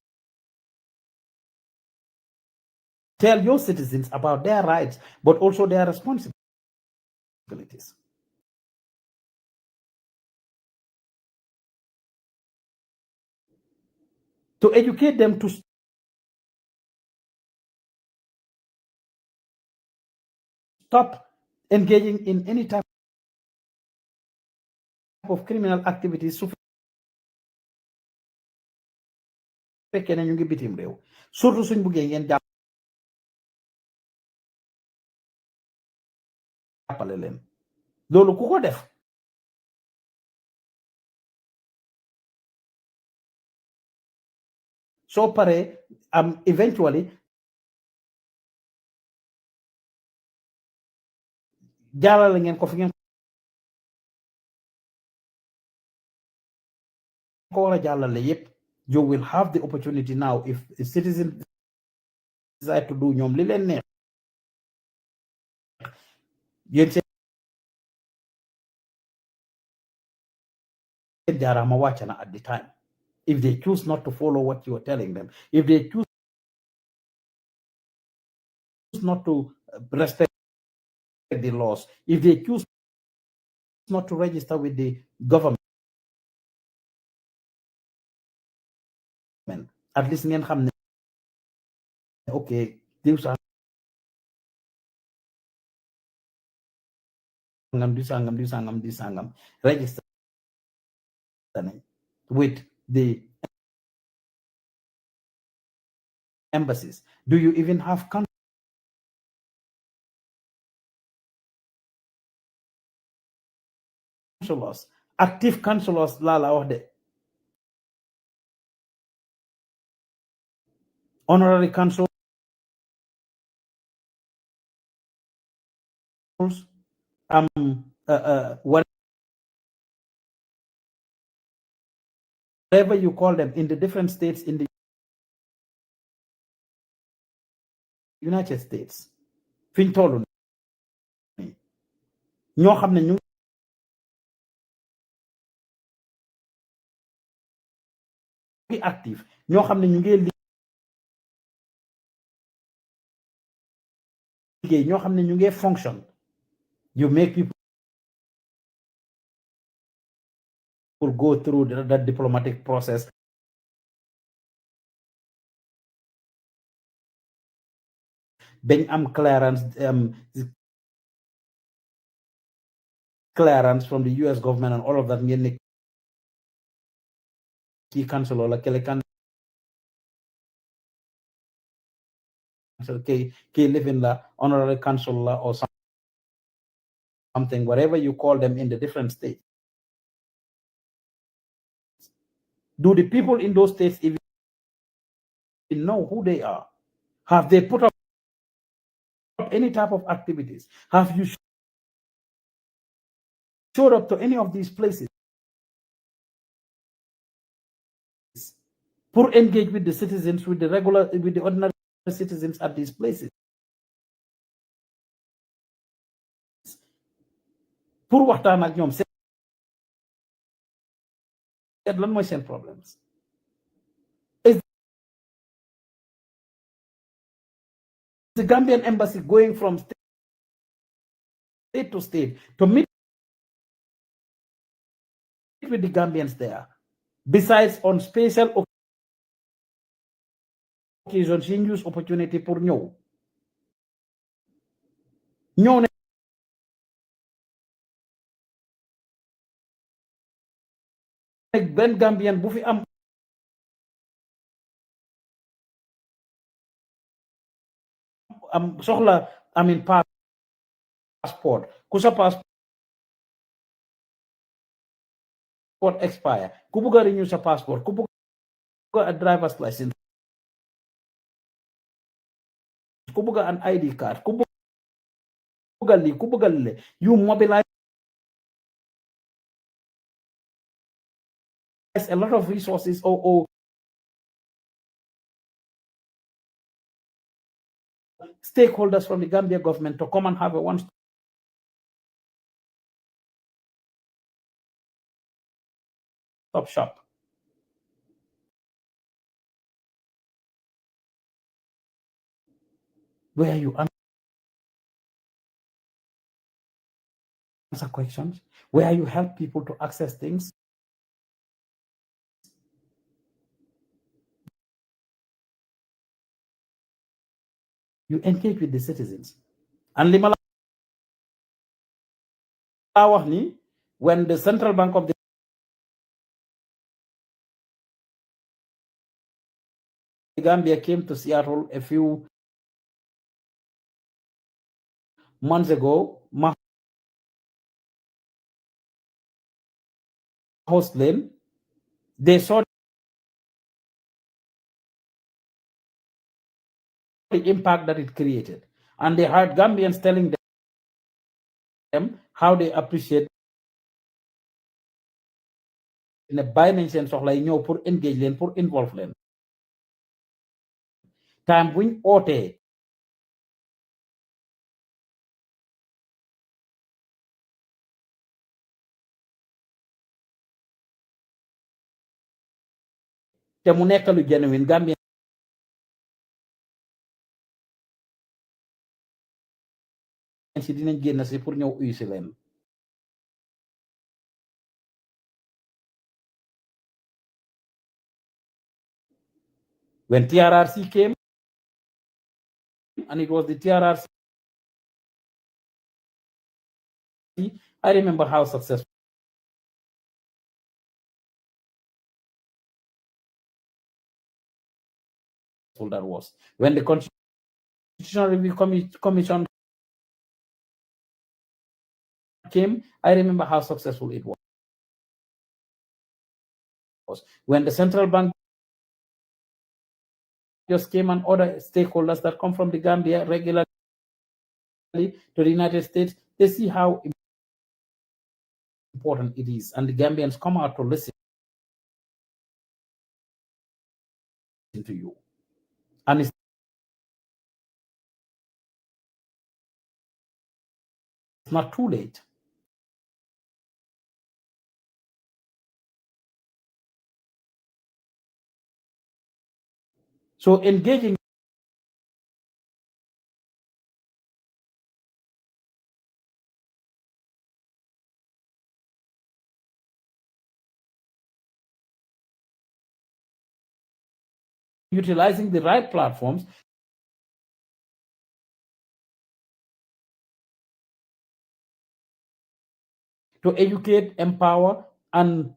tell your citizens about their rights, but also their responsibilities. To educate them to stop engaging in any type of criminal activities. Su fekkee ne ñu ngi bitim réew, surtout suñ buggee ngeen jàppale leen, loolu ku ko def soo paree eventually jàllale ngeen ko fi ngeen ko war a jàllale yépp. You will have the opportunity now, if a citizen decide to do ñoom li leen neex, yéen seen jaaraama wàcc na at the time. If they choose not to follow what you are telling them, if they choose not to respect the laws, if they choose not to register with the government, at least ngeen xam ne okay, diw sangam register with the embassies. Do you even have counselors, active counselors lala wax de, honorary counsels, whatever you call them in the different states in the United States. Fiñ tollu ñoo xam ne ñu ngi active, ñoo xam ne ñu ngi liggéey, ñoo xam ne ñu ngi function. You make people go through that diplomatic process, bañ am clearance from the US government and all of that. Ngeen ne key council or kele council, key living la honorary council la or something, whatever you call them in the different states. Do the people in those states even know who they are? Have they put up any type of activities? Have you showed up to any of these places pour engage with the citizens, with the ordinary citizens at these places? Pour waxtaan ak ñoom seet lan mooy seen problems. Is the Gambian embassy going from state to state to meet with the Gambians there, besides on special occasions she use opportunity pour ñëw ne benn Gambian bu fi am soxla amin passport ku sa passport expire ku bëgg a renew sa passport ku bëgg a driver's license ku bëgg an ID card ku bëgg a lii ku bëgg a lile you mobilize a lot of resources or stakeholders from the Gambia government to come and have a one-stop shop. Where you answer questions, where you help people to access things. You engage with the citizens. And when the Central Bank of the Gambia came to Seattle a few months ago, host lane, they saw the impact that it created. And they heard Gambians telling them how they appreciate in a bàyyi sense of like ñëw pour engage leen pour involve leen time buñ ootee te mu nekk lu genuine Gambien si dinañ génn si pour ñëw uyu si leen when TRRC came and it was the TRRC, I remember how successful that was. When the Constitutional Review Commission came, I remember how successful it was. When the central bank just came and other stakeholders that come from the Gambia regularly to the United States, they see how important it is. And the Gambians come out to listen to you. And it's not too late. So engaging utilizing the right platforms to educate, empower, and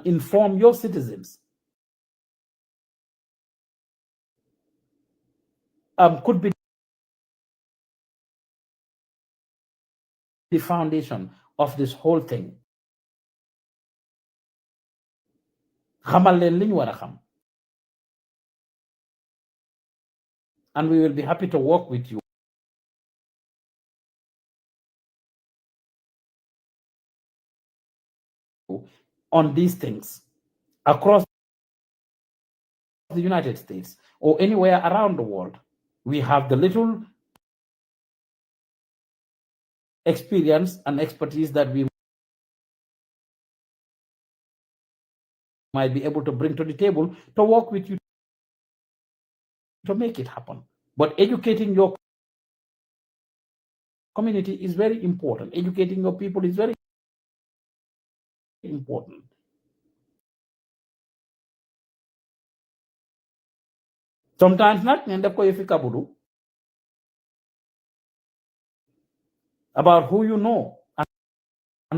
inform your citizens could be the foundation of this whole thing. Xamal leen liñ war a xam. And we will be happy to work with you on these things across the United States or anywhere around the world. We have the little experience and expertise that we might be able to bring to the table to work with you to make it happen. But educating your community is very important. Educating your people is very important. Sometimes not about who you know and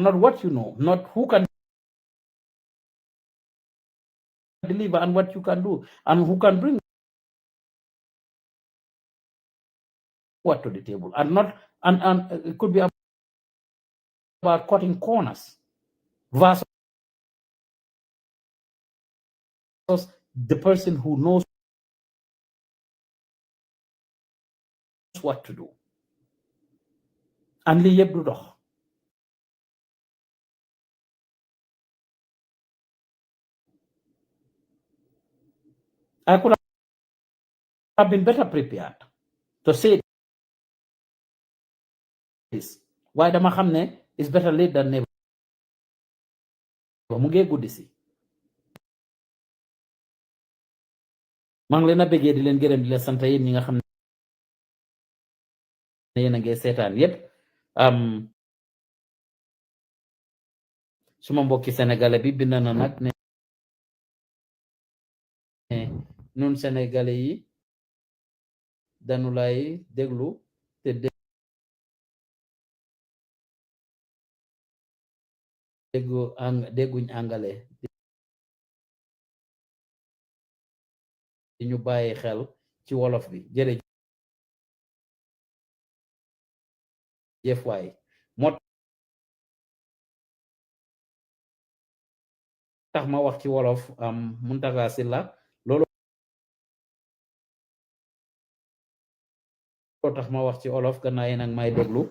not what you know, not who can deliver and what you can do and who can bring what to the table, and not and it could be about cutting corners versus the person who knows what to do. And li yeb du dox. I could have been better prepared to say this. Why dama xam ne is better late than never. Mu ngee guddi si. maa ngi leen a bëggee di leen gërëm di leen sant yéen ñi nga xam ne yéen a ngi seetaan yépp suma mbokki sénégalais bi bind na nag ne nun sénégalais yi dañu lay déglu te dégguñ angale di ñu bàyyi xel ci wolof bi jërëjëf waay moo tax ma wax ci wolof Muntaga Silla loolu tax ma wax ci wolof gannaaw yéen ak may déglu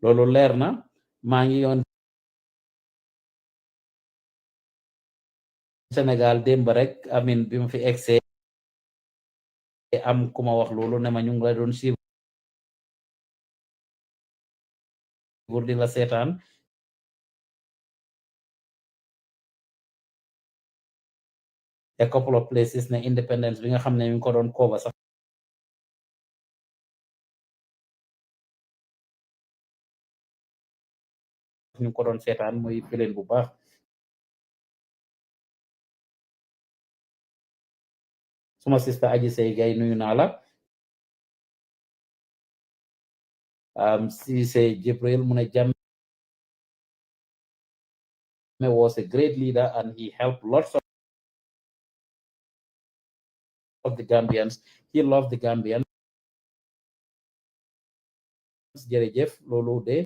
loolu leer na maa ngi yoon Sénégal démb rek amin bi ma fi egsee am ku ma wax loolu ne ma ñu ngi la doon suivre di la seetaan a couple of places ne independence bi nga xam ne mi ngi ko doon cover sax ñu ko doon seetaan muy fileen bu baax suma sista Aji Sey Gay nuyu naa la Cissé Jibril mu ne Jammeh was a great leader and he helped lots of the Gambians. He loved the Gambians. Jërëjëf loolu de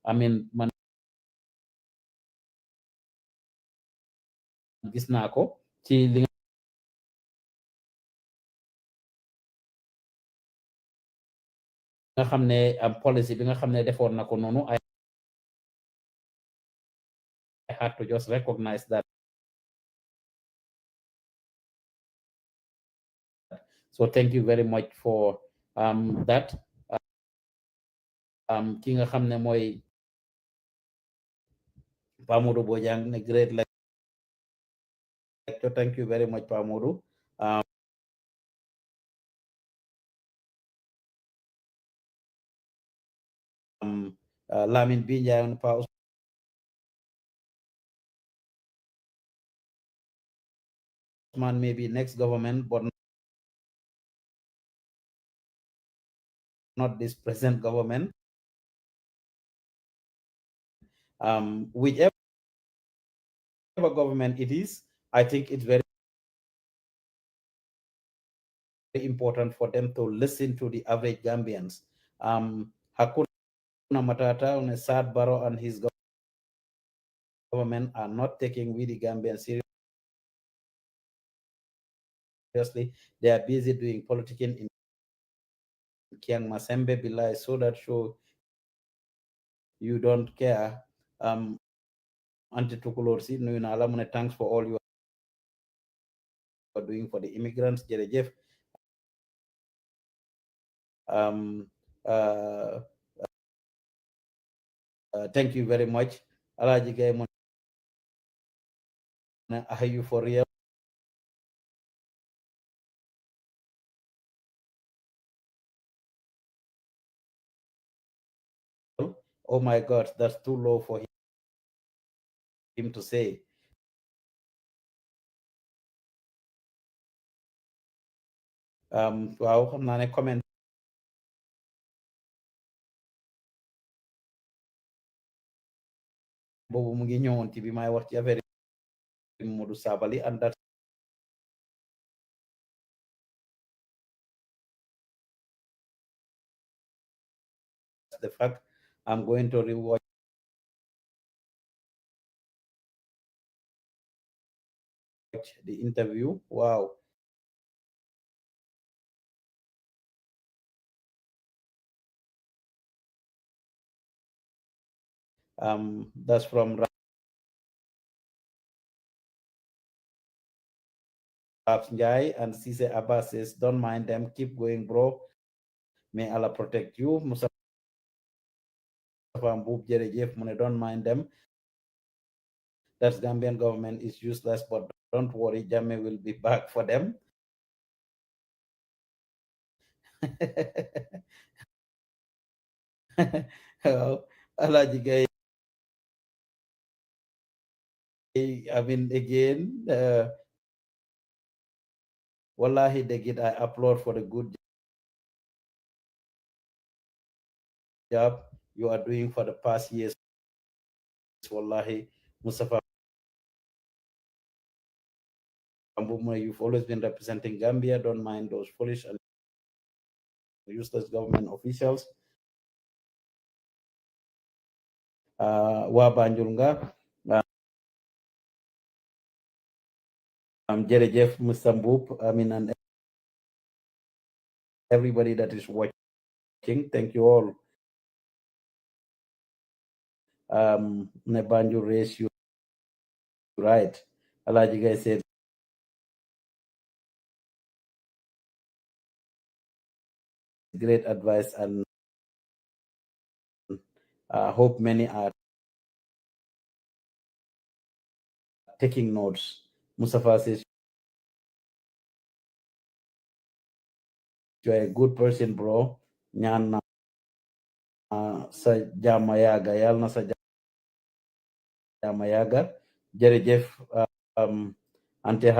amin man gis naa ko ci li nga xam ne policy bi nga xam ne defoon na ko noonu I had to just recognize that. So thank you very much for that. Ki nga xam ne mooy Pamoudou Bojang ne great lecture. Thank you very much Pamoudou. Lamin Binja on Pa Usman maybe next government but not this present government. Whichever government it is, I think it's very important for them to listen to the average Gambians. Hakuna Matata, on a sad Barrow and his government are not taking we the Gambians seriously. They are busy doing politicking in Kiang Masembe Bilai, so that show you don't care. Anti Tukulorsi, thanks for all you are doing for the immigrants. Jerejef. Uh, Thank you very much. Alaji Gay are you for real? Oh my God, that's too low for him to say. Wow, I'm not a comment. Bobu mu ngi ñëwoon ci bi may wax ci affaire Modou Sabally, and that's the fact. I'm going to rewatch the interview. Wow. That's from Raps Njai, and Cisse Abbas says, don't mind them, keep going, bro. May Allah protect you. Mustafa Mbub Jerejef Mune, don't mind them. That Gambian government is useless, but don't worry, Jammeh will be back for them. Alaji Gay, I mean, again, wallahi, I applaud for the good job you are doing for the past years. Wallahi, Mustafa Mbuma, you've always been representing Gambia. Don't mind those foolish and useless government officials. Wa Banjulnga, Jerejef Mustambub, I mean, and everybody that is watching, thank you all. Nebanju race you right. Alaji guys said great advice, and hope many are taking notes. Mustafa says you're a good person, bro. Nyan sa jamayaga, yal na sa jamayaga. Jerejef ante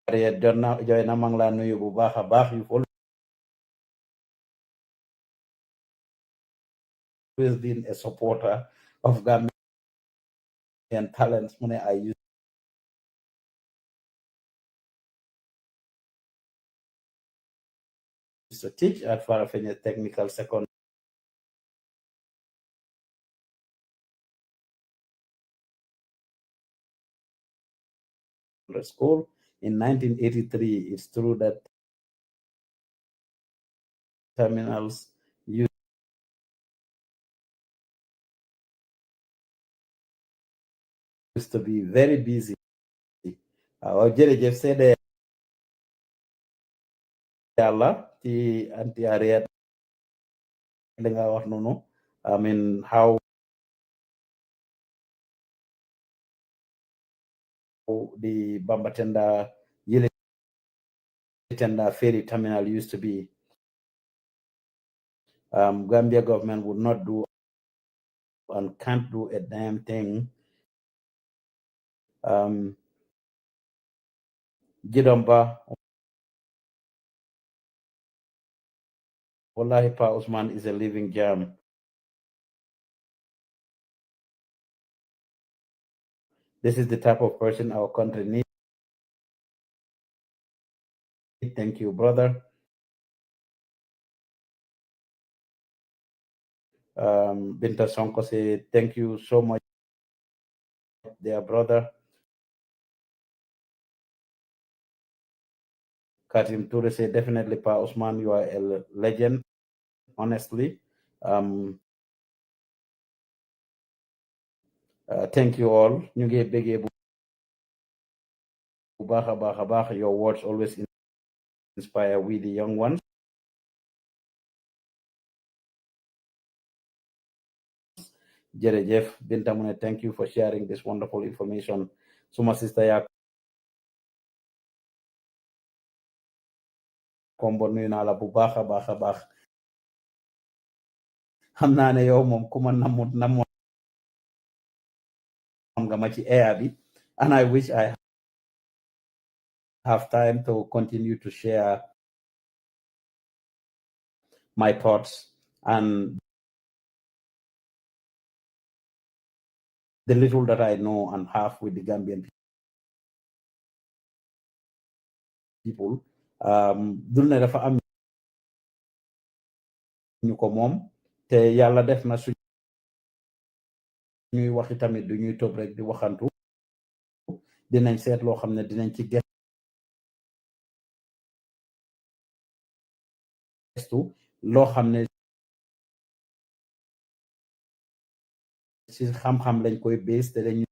Harriet joy namang la nuyu bu baax a baax. You've always been a supporter of Gambian talents. Mune I used to teach at Farafenni Technical Secondary School in 1983. It's true that terminals used to be very busy. Jerejef said Allah the anti Harriet I mean how the Bambatenda Yilitenda ferry terminal used to be. Gambia government would not do and can't do a damn thing. Gidomba, Wallahi Pa Usman is a living gem. This is the type of person our country needs. Thank you, brother. Binta Sonko say thank you so much, dear brother. Katim Toure say definitely, Pa Usman, you are a legend, honestly. Thank you all. Ñu ngi bëggee bu baax a baax. Your words always inspire we the young ones. Jërëjëf Binta mu ne thank you for sharing this wonderful information. Suma sister yaa kombo nuyu naa la bu baax a baax. Xam naa ne yow moom ku ma namoon nga ma ci air bi, and I wish I have time to continue to share my thoughts and the little that I know and have with the Gambian people. Dul ne dafa am ñu ko moom te yàlla def na su ñuy waxi tamit du ñuy toog rek di waxantu, dinañ seet loo xam ne dinañ ci gestu loo xam ne si xam-xam lañ koy base te dañu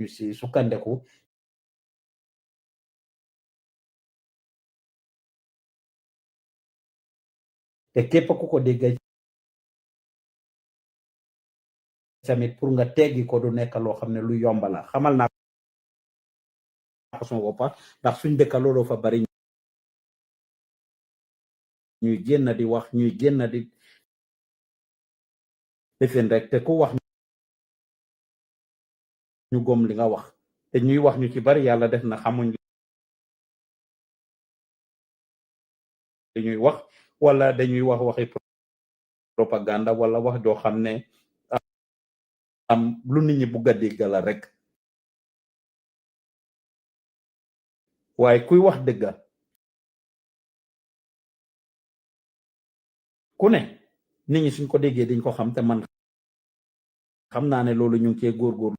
si sukkandeku te képp ku ko dégg tamit pour nga teggi ko du nekk loo xam ne lu yomba la. Xamal naa ko sama boppa ndax suñ dëkka looloo fa bari ñuy génn di wax, ñuy génn di defeen rek te ku wax ñu gom li nga wax te ñuy wax ñu ci bari yàlla def na xamuñ li ñuy wax, wala dañuy wax waxi propaganda wala wax doo xam ne am lu nit ñi bugg a dégg la rek. waaye kuy wax dëgga ku ne nit ñi suñ ko déggee dañ ko xam te man xam naa ne loolu ñu ngi cee góorgóorlu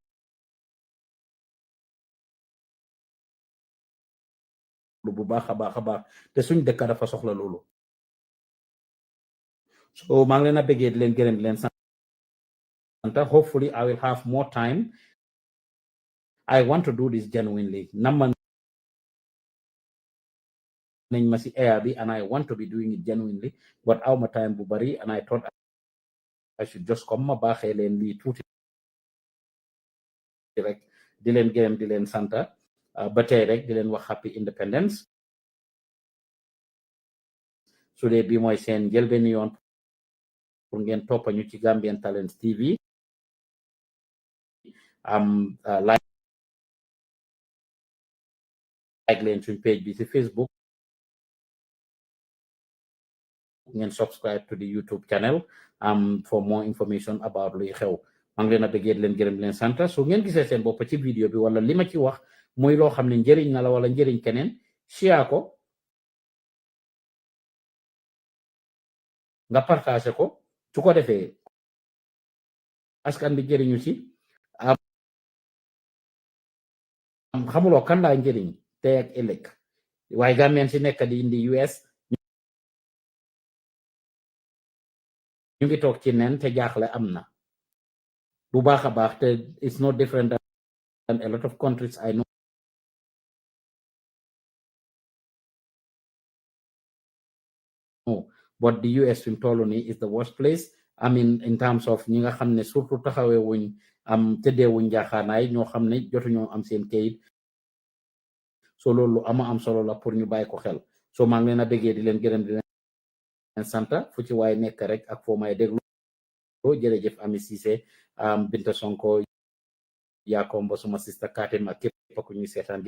bu baax a baax te suñ dëkka dafa soxla loolu. So maa ngi leen a bëggee di leen gërëm di leen sant. Hopefully I will have more time. I want to do this genuinely. Naman nañ ma si air bi and I want to be doing it genuinely, but aw ma time bu bari and I thought I should just come ma baaxee leen lii tuuti rek di leen gërëm di leen sant ba tey rek di leen wax happy independence. su dee bi mooy seen njëlbéen yoon pour ngeen toppa ñu ci Gambian Talents TV, like leen suñ page bi ci Facebook, ngeen subscribe to the YouTube channel for more information about luy xew. maa ngi leen a bëggee leen gërëm leen sant. su ngeen gisee seen bopp ci vidéo bi wala li ma ci wax muy loo xam ne njëriñ na la wala njëriñ keneen, share ko nga partagé ko, su ko defee askan bi jëriñu si. xamuloo kan laa njëriñ tey ak ëllëg, waaye Gambien si nekk di indi US ñu ngi toog ci nen te jaaxle am na bu baax a baax te it's not different than a lot of countries I know. But the US fi mu toll nii is the worst place. I mean in terms of ñi nga xam ne surtout taxawee wuñ tëddee wuñ njaaxaanaay, ñoo xam ne jotuñoo am seen kayit. so loolu ama am solo la pour ñu bàyyi ko xel. so maa ngi leen a bëggee di leen gërëm di leen sant fu ci waay nekk rek ak foo may déglu. jërëjëf Ami Cissé, Binta Sonko, Yakombo, suma sista Katim ak képp ku ñuy seetaan.